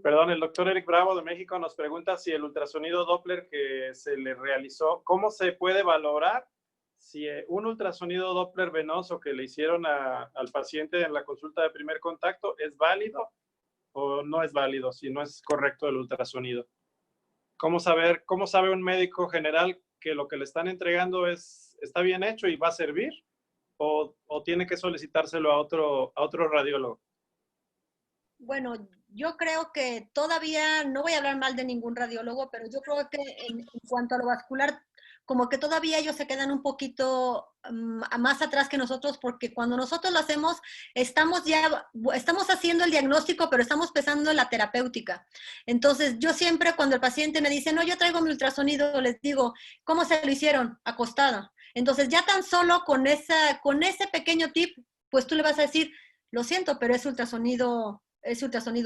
Perdón, el doctor Eric Bravo de México nos pregunta si el ultrasonido Doppler que se le realizó, ¿cómo se puede valorar si un ultrasonido Doppler venoso que le hicieron al paciente en la consulta de primer contacto es válido o no es válido, si no es correcto el ultrasonido? ¿Cómo sabe un médico general que lo que le están entregando está bien hecho y va a servir? ¿O tiene que solicitárselo a otro radiólogo? Bueno, yo creo que todavía, no voy a hablar mal de ningún radiólogo, pero yo creo que en cuanto a lo vascular, como que todavía ellos se quedan un poquito más atrás que nosotros, porque cuando nosotros lo hacemos, estamos haciendo el diagnóstico, pero estamos pensando en la terapéutica. Entonces, yo siempre cuando el paciente me dice, no, yo traigo mi ultrasonido, les digo, ¿cómo se lo hicieron? Acostada. Entonces, ya tan solo con ese pequeño tip, pues tú le vas a decir, lo siento, pero ese ultrasonido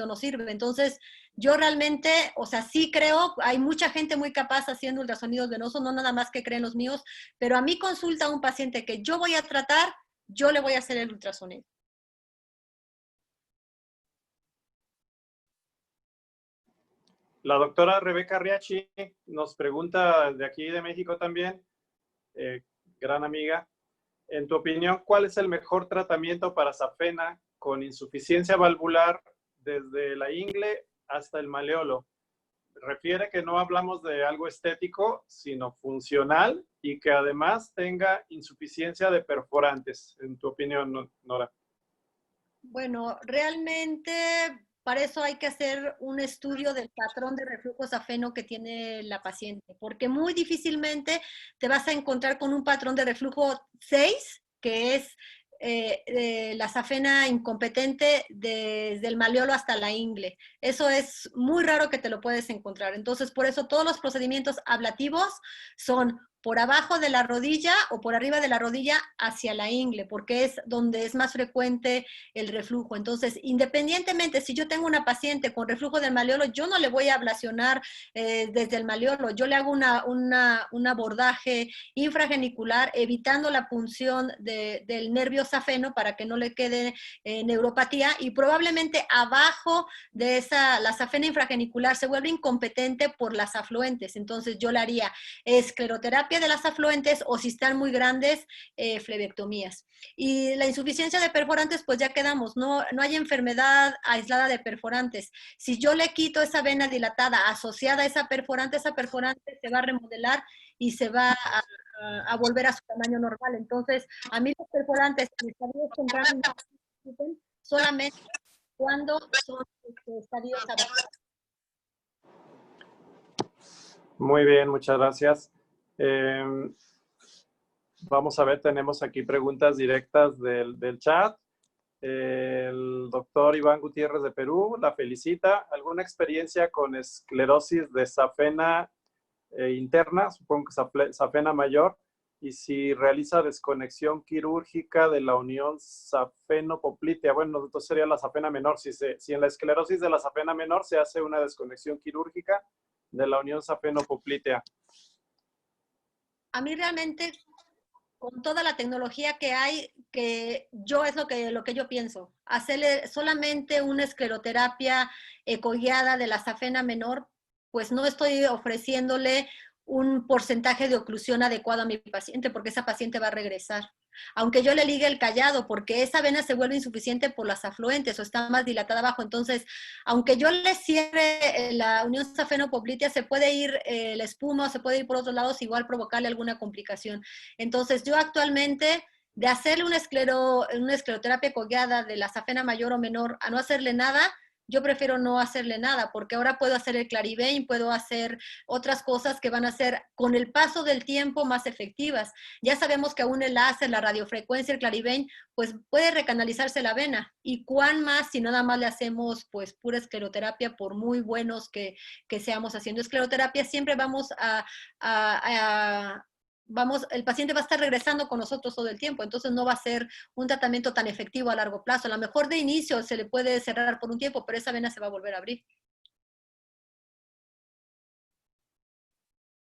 no sirve. Entonces, yo realmente, o sea, sí creo, hay mucha gente muy capaz haciendo ultrasonidos venosos, no nada más que creen los míos, pero a mí consulta a un paciente que yo voy a tratar, yo le voy a hacer el ultrasonido. La doctora Rebeca Riachi nos pregunta de aquí de México también, gran amiga, en tu opinión, ¿cuál es el mejor tratamiento para safena con insuficiencia valvular desde la ingle hasta el maleolo? Refiere que no hablamos de algo estético, sino funcional y que además tenga insuficiencia de perforantes. En tu opinión, Nora. Bueno, realmente para eso hay que hacer un estudio del patrón de reflujo safeno que tiene la paciente, porque muy difícilmente te vas a encontrar con un patrón de reflujo 6, que es la safena incompetente desde el maleolo hasta la ingle. Eso es muy raro que te lo puedes encontrar. Entonces, por eso todos los procedimientos ablativos son por abajo de la rodilla o por arriba de la rodilla hacia la ingle, porque es donde es más frecuente el reflujo. Entonces, independientemente, si yo tengo una paciente con reflujo del malleolo, yo no le voy a ablacionar desde el malleolo, yo le hago un abordaje infragenicular, evitando la punción del nervio safeno para que no le quede neuropatía, y probablemente abajo de la safena infragenicular se vuelve incompetente por las afluentes. Entonces, yo le haría escleroterapia de las afluentes, o si están muy grandes, flebectomías. Y la insuficiencia de perforantes, pues ya quedamos, no hay enfermedad aislada de perforantes. Si yo le quito esa vena dilatada asociada a esa perforante se va a remodelar y se va a volver a su tamaño normal. Entonces, a mí los perforantes en estadios tempranos no solamente cuando son estadios avanzados. Muy bien, muchas gracias. Vamos a ver, tenemos aquí preguntas directas del chat. El doctor Iván Gutiérrez de Perú la felicita. ¿Alguna experiencia con esclerosis de safena interna? Supongo que safena mayor. Y si realiza desconexión quirúrgica de la unión safeno-poplitea. Bueno, entonces sería la safena menor. Si en la esclerosis de la safena menor se hace una desconexión quirúrgica de la unión safeno-poplitea. A mí realmente, con toda la tecnología que hay, que yo es lo que yo pienso. Hacerle solamente una escleroterapia ecoguiada de la safena menor, pues no estoy ofreciéndole un porcentaje de oclusión adecuado a mi paciente, porque esa paciente va a regresar. Aunque yo le ligue el callado, porque esa vena se vuelve insuficiente por las afluentes o está más dilatada abajo. Entonces, aunque yo le cierre la unión safeno-poplitea, se puede ir la espuma, se puede ir por otros lados, igual provocarle alguna complicación. Entonces, yo actualmente, de hacerle una escleroterapia cogueada de la safena mayor o menor a no hacerle nada, yo prefiero no hacerle nada, porque ahora puedo hacer el Clarivane, puedo hacer otras cosas que van a ser, con el paso del tiempo, más efectivas. Ya sabemos que aún el láser, la radiofrecuencia, el Clarivane, pues puede recanalizarse la vena. ¿Y cuán más si nada más le hacemos pues pura escleroterapia, por muy buenos que seamos haciendo escleroterapia? Siempre vamos el paciente va a estar regresando con nosotros todo el tiempo, entonces no va a ser un tratamiento tan efectivo a largo plazo. A lo mejor de inicio se le puede cerrar por un tiempo, pero esa vena se va a volver a abrir.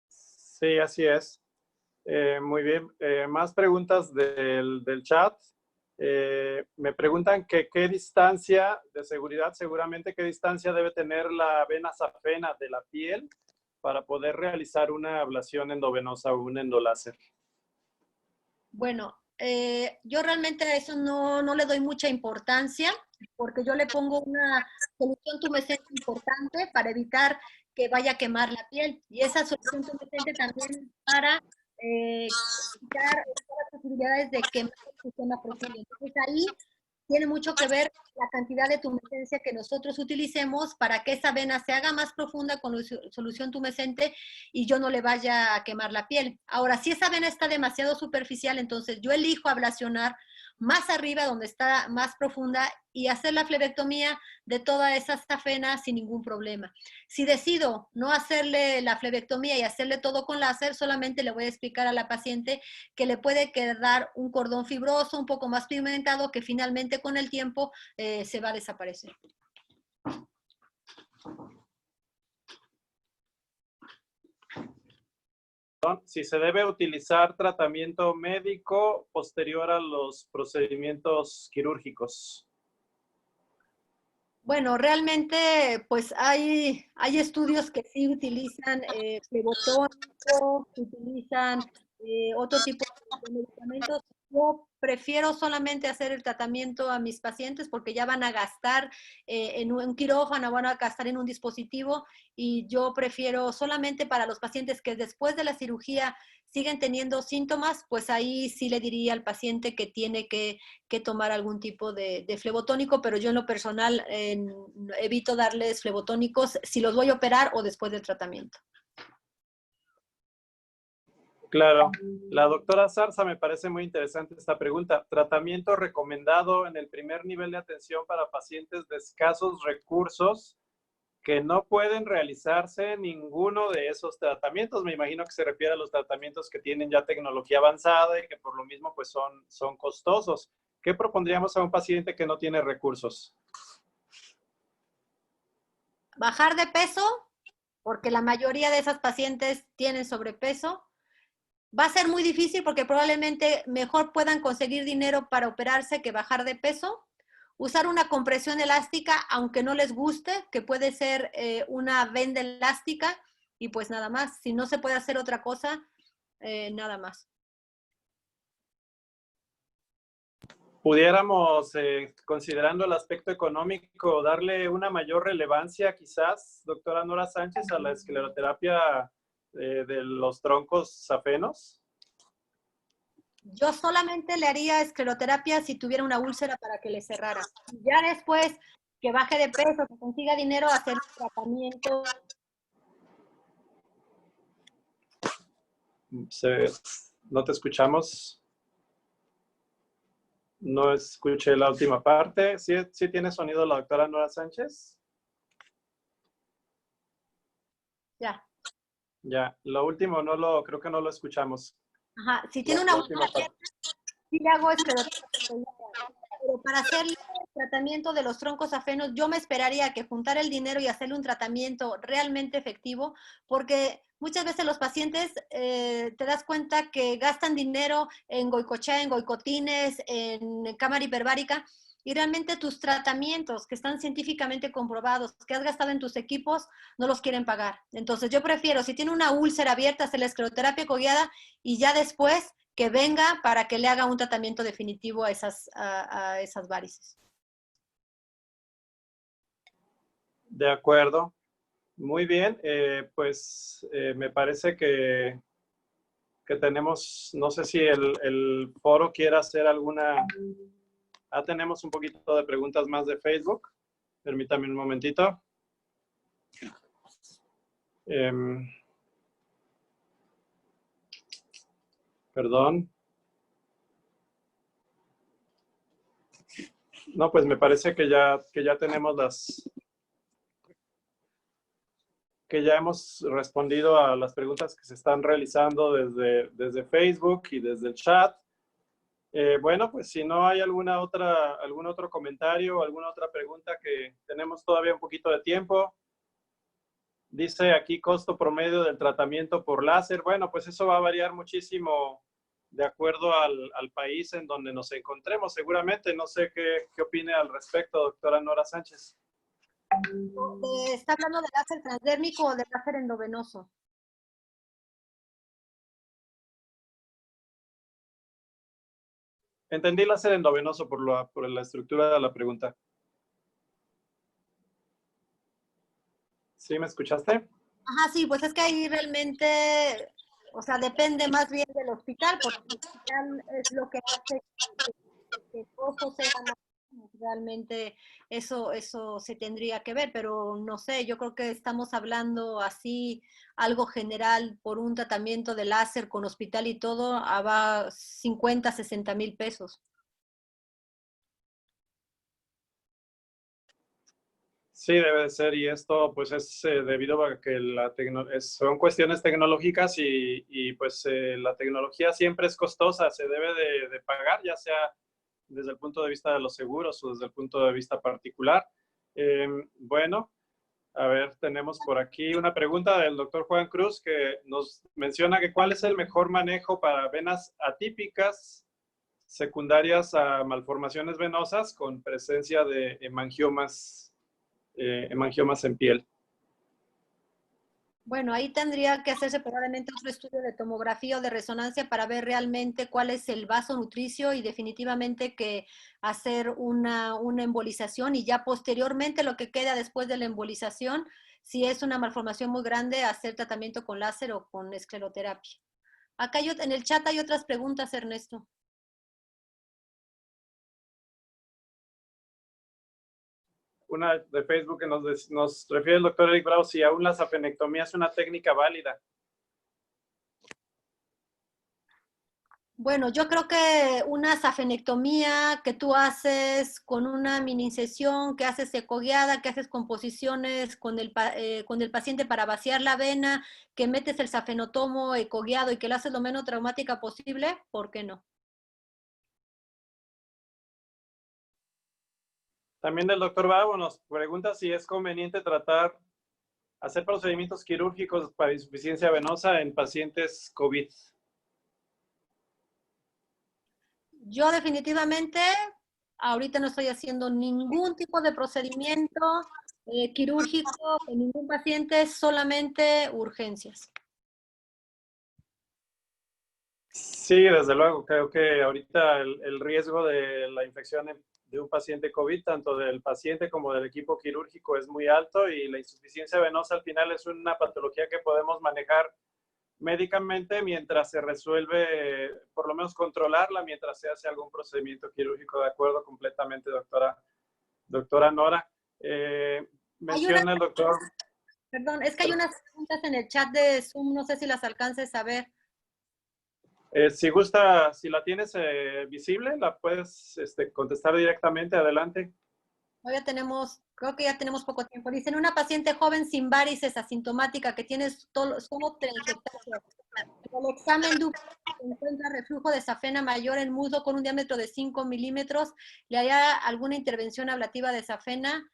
Sí, así es. Muy bien. Más preguntas del chat. Me preguntan que qué distancia de seguridad, seguramente qué distancia debe tener la vena safena de la piel para poder realizar una ablación endovenosa o un endoláser. Bueno, yo realmente a eso no le doy mucha importancia, porque yo le pongo una solución tumescente importante para evitar que vaya a quemar la piel. Y esa solución tumescente también para quitar las posibilidades de quemar el sistema profundo. Entonces ahí tiene mucho que ver la cantidad de tumescencia que nosotros utilicemos para que esa vena se haga más profunda con solución tumescente y yo no le vaya a quemar la piel. Ahora, si esa vena está demasiado superficial, entonces yo elijo ablacionar más arriba, donde está más profunda, y hacer la flebectomía de toda esa safena sin ningún problema. Si decido no hacerle la flebectomía y hacerle todo con láser, solamente le voy a explicar a la paciente que le puede quedar un cordón fibroso un poco más pigmentado, que finalmente con el tiempo se va a desaparecer. Si se debe utilizar tratamiento médico posterior a los procedimientos quirúrgicos. Bueno, realmente, pues hay estudios que sí utilizan flebotónico, utilizan otro tipo de medicamentos. Yo prefiero solamente hacer el tratamiento a mis pacientes, porque ya van a gastar en un quirófano, van a gastar en un dispositivo, y yo prefiero solamente para los pacientes que después de la cirugía siguen teniendo síntomas, pues ahí sí le diría al paciente que tiene que tomar algún tipo de flebotónico, pero yo en lo personal evito darles flebotónicos si los voy a operar o después del tratamiento. Claro. La doctora Zarza, me parece muy interesante esta pregunta. ¿Tratamiento recomendado en el primer nivel de atención para pacientes de escasos recursos que no pueden realizarse ninguno de esos tratamientos. Me imagino que se refiere a los tratamientos que tienen ya tecnología avanzada y que por lo mismo pues son costosos. ¿Qué propondríamos a un paciente que no tiene recursos? Bajar de peso, porque la mayoría de esas pacientes tienen sobrepeso. Va a ser muy difícil porque probablemente mejor puedan conseguir dinero para operarse que bajar de peso. Usar una compresión elástica, aunque no les guste, que puede ser una venda elástica, y pues nada más. Si no se puede hacer otra cosa, nada más. Pudiéramos, considerando el aspecto económico, darle una mayor relevancia quizás, doctora Nora Sánchez, a la escleroterapia de los troncos safenos. Yo solamente le haría escleroterapia si tuviera una úlcera para que le cerrara. Ya después que baje de peso, que consiga dinero, hacer un tratamiento. No te escuchamos. No escuché la última parte. ¿Sí tiene sonido la doctora Nora Sánchez? Ya. Ya, lo último creo que no lo escuchamos. Ajá, si tiene una úlcera, sí le hago escleroterapia. Pero para hacerle el tratamiento de los troncos safenos, yo me esperaría a que juntar el dinero y hacerle un tratamiento realmente efectivo, porque muchas veces los pacientes te das cuenta que gastan dinero en goicochea, en goicotines, en cámara hiperbárica, y realmente tus tratamientos que están científicamente comprobados, que has gastado en tus equipos, no los quieren pagar. Entonces yo prefiero, si tiene una úlcera abierta, hacer la escleroterapia cogueada y ya después que venga para que le haga un tratamiento definitivo a esas varices. De acuerdo. Muy bien. Pues me parece que tenemos, no sé si el foro quiera hacer alguna... tenemos un poquito de preguntas más de Facebook. Permítame un momentito. Perdón. No, pues me parece que ya tenemos que ya hemos respondido a las preguntas que se están realizando desde Facebook y desde el chat. Bueno, pues si no hay algún otro comentario o alguna otra pregunta, que tenemos todavía un poquito de tiempo. Dice aquí costo promedio del tratamiento por láser. Bueno, pues eso va a variar muchísimo de acuerdo al país en donde nos encontremos, seguramente. No sé qué opine al respecto, doctora Nora Sánchez. ¿Está hablando de láser transdérmico o de láser endovenoso? Entendí láser endovenoso por la estructura de la pregunta. ¿Sí me escuchaste? Ajá, sí, pues es que ahí realmente, o sea, depende más bien del hospital, porque el hospital es lo que hace que el costo sea más. Realmente eso se tendría que ver, pero no sé, yo creo que estamos hablando así, algo general, por un tratamiento de láser con hospital y todo, va 50, 60 mil pesos. Sí, debe de ser, y esto pues es debido a que son cuestiones tecnológicas y pues la tecnología siempre es costosa, se debe de pagar, ya sea desde el punto de vista de los seguros o desde el punto de vista particular. Bueno, a ver, tenemos por aquí una pregunta del doctor Juan Cruz, que nos menciona que cuál es el mejor manejo para venas atípicas secundarias a malformaciones venosas con presencia de hemangiomas en piel. Bueno, ahí tendría que hacerse probablemente otro estudio de tomografía o de resonancia para ver realmente cuál es el vaso nutricio y definitivamente que hacer una embolización y ya posteriormente lo que queda después de la embolización, si es una malformación muy grande, hacer tratamiento con láser o con escleroterapia. Acá en el chat hay otras preguntas, Ernesto. Una de Facebook que nos refiere el doctor Eric Bravo si aún la safenectomía es una técnica válida. Bueno, yo creo que una safenectomía que tú haces con una mini incisión, que haces ecoguiada, que haces composiciones con el paciente para vaciar la vena, que metes el safenotomo ecoguiado y que lo haces lo menos traumática posible, ¿por qué no? También el doctor Bravo nos pregunta si es conveniente hacer procedimientos quirúrgicos para insuficiencia venosa en pacientes COVID. Yo definitivamente ahorita no estoy haciendo ningún tipo de procedimiento quirúrgico en ningún paciente, solamente urgencias. Sí, desde luego. Creo que ahorita el riesgo de la infección de un paciente COVID, tanto del paciente como del equipo quirúrgico, es muy alto y la insuficiencia venosa al final es una patología que podemos manejar médicamente mientras se resuelve, por lo menos controlarla mientras se hace algún procedimiento quirúrgico. De acuerdo completamente, doctora Nora. Hay una, Menciona el doctor. perdón, es que hay unas preguntas en el chat de Zoom, no sé si las alcances a ver. Si gusta, si la tienes visible, la puedes contestar directamente. Adelante. Todavía tenemos, creo que ya tenemos poco tiempo. Dicen, una paciente joven sin varices asintomática que tiene solo telangiectasia. En el examen duplo se encuentra reflujo de safena mayor en muslo con un diámetro de 5 milímetros. ¿Le haría alguna intervención ablativa de safena?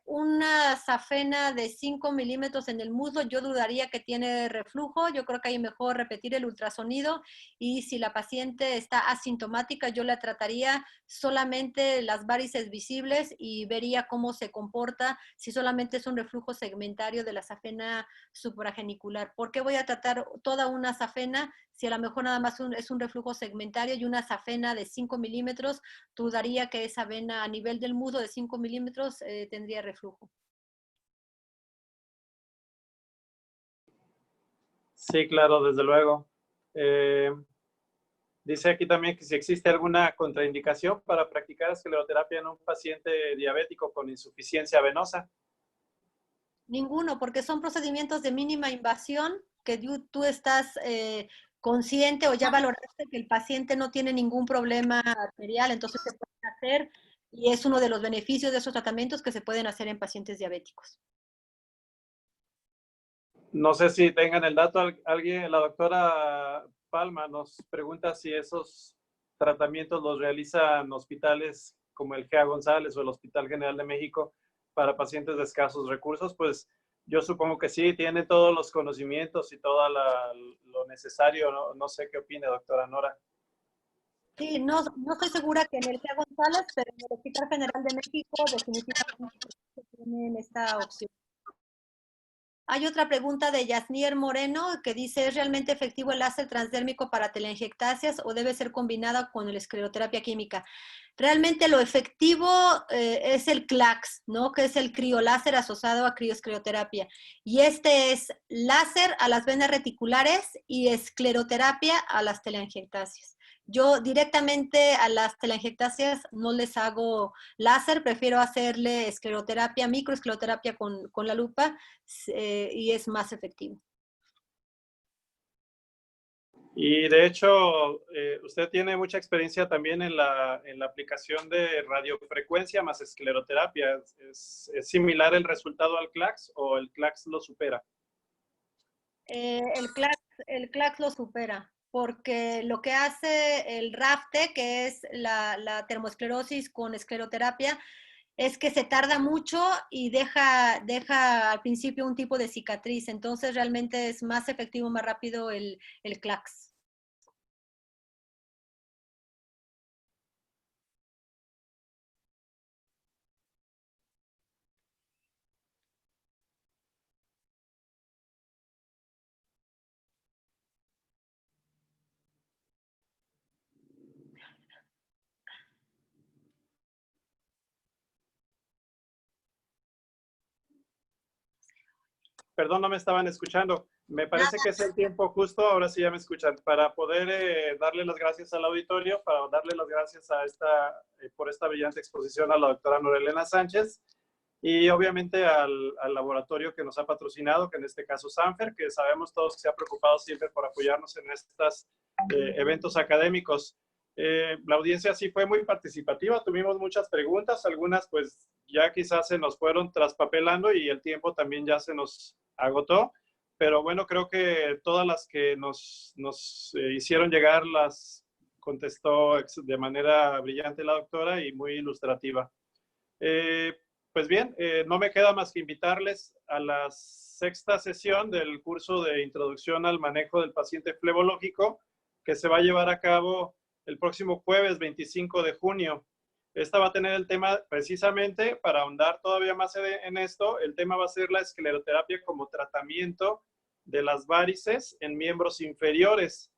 Una safena de 5 milímetros en el muslo, yo dudaría que tiene reflujo. Yo creo que hay mejor repetir el ultrasonido. Y si la paciente está asintomática, yo la trataría solamente las varices visibles y vería cómo se comporta si solamente es un reflujo segmentario de la safena supragenicular. ¿Por qué voy a tratar toda una safena si a lo mejor nada más es un reflujo segmentario y una safena de 5 milímetros? Dudaría que esa vena a nivel del muslo de 5 milímetros tendría reflujo. Sí, claro, desde luego. Dice aquí también que si existe alguna contraindicación para practicar escleroterapia en un paciente diabético con insuficiencia venosa. Ninguno, porque son procedimientos de mínima invasión que tú estás consciente o ya valoraste que el paciente no tiene ningún problema arterial, entonces se pueden hacer y es uno de los beneficios de esos tratamientos que se pueden hacer en pacientes diabéticos. No sé si tengan el dato, alguien, la doctora Palma nos pregunta si esos tratamientos los realizan hospitales como el GEA González o el Hospital General de México para pacientes de escasos recursos. Pues yo supongo que sí, tiene todos los conocimientos y todo lo necesario. No sé qué opina, doctora Nora. Sí, no, no estoy segura que en el GEA González, pero en el Hospital General de México definitivamente tienen esta opción. Hay otra pregunta de Yasnier Moreno que dice, ¿es realmente efectivo el láser transdérmico para telangiectasias o debe ser combinada con la escleroterapia química? Realmente lo efectivo es el CLAX, ¿no? Que es el crioláser asociado a crioescleroterapia. Y este es láser a las venas reticulares y escleroterapia a las telangiectasias. Yo directamente a las telangiectasias no les hago láser, prefiero hacerle escleroterapia, microescleroterapia con la lupa y es más efectivo. Y de hecho, usted tiene mucha experiencia también en la aplicación de radiofrecuencia más escleroterapia. ¿Es similar el resultado al CLAX o el CLAX lo supera? El CLAX lo supera, porque lo que hace el RAFTE, que es la termoesclerosis con escleroterapia, es que se tarda mucho y deja al principio un tipo de cicatriz. Entonces realmente es más efectivo, más rápido el CLAX. Perdón, no me estaban escuchando. Me parece que es el tiempo justo, ahora sí ya me escuchan, para poder darle las gracias al auditorio, para darle las gracias por esta brillante exposición a la doctora Norelena Sánchez. y obviamente al laboratorio que nos ha patrocinado, que en este caso Sanfer, que sabemos todos que se ha preocupado siempre por apoyarnos en estos eventos académicos. La audiencia sí fue muy participativa, tuvimos muchas preguntas, algunas pues ya quizás se nos fueron traspapelando y el tiempo también ya se nos agotó, pero bueno, creo que todas las que nos hicieron llegar las contestó de manera brillante la doctora y muy ilustrativa. Pues bien, no me queda más que invitarles a la sexta sesión del curso de Introducción al Manejo del Paciente Flebológico, que se va a llevar a cabo el próximo jueves 25 de junio. Esta va a tener el tema, precisamente, para ahondar todavía más en esto, el tema va a ser la escleroterapia como tratamiento de las varices en miembros inferiores.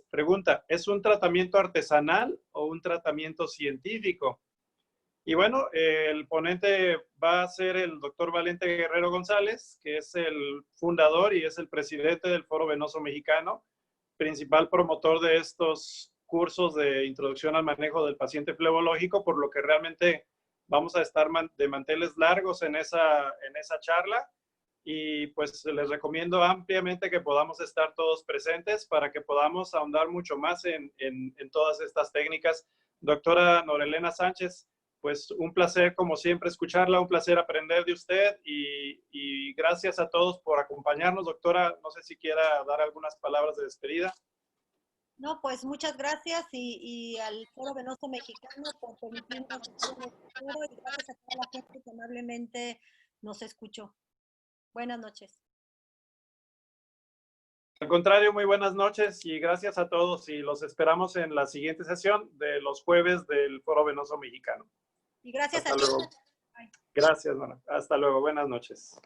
Pregunta, ¿es un tratamiento artesanal o un tratamiento científico? Y bueno, el ponente va a ser el doctor Valente Guerrero González, que es el fundador y es el presidente del Foro Venoso Mexicano, principal promotor de estos cursos de introducción al manejo del paciente flebológico, por lo que realmente vamos a estar de manteles largos en esa charla. Y pues les recomiendo ampliamente que podamos estar todos presentes para que podamos ahondar mucho más en todas estas técnicas. Doctora Norelena Sánchez, pues un placer como siempre escucharla, un placer aprender de usted y gracias a todos por acompañarnos. Doctora, no sé si quiera dar algunas palabras de despedida. No, pues muchas gracias y al Foro Venoso Mexicano por permitirnos estar en este foro y gracias a toda la gente que amablemente nos escuchó. Buenas noches. Al contrario, muy buenas noches y gracias a todos y los esperamos en la siguiente sesión de los jueves del Foro Venoso Mexicano. Y gracias Hasta luego. Gracias, Nora. Hasta luego. Buenas noches.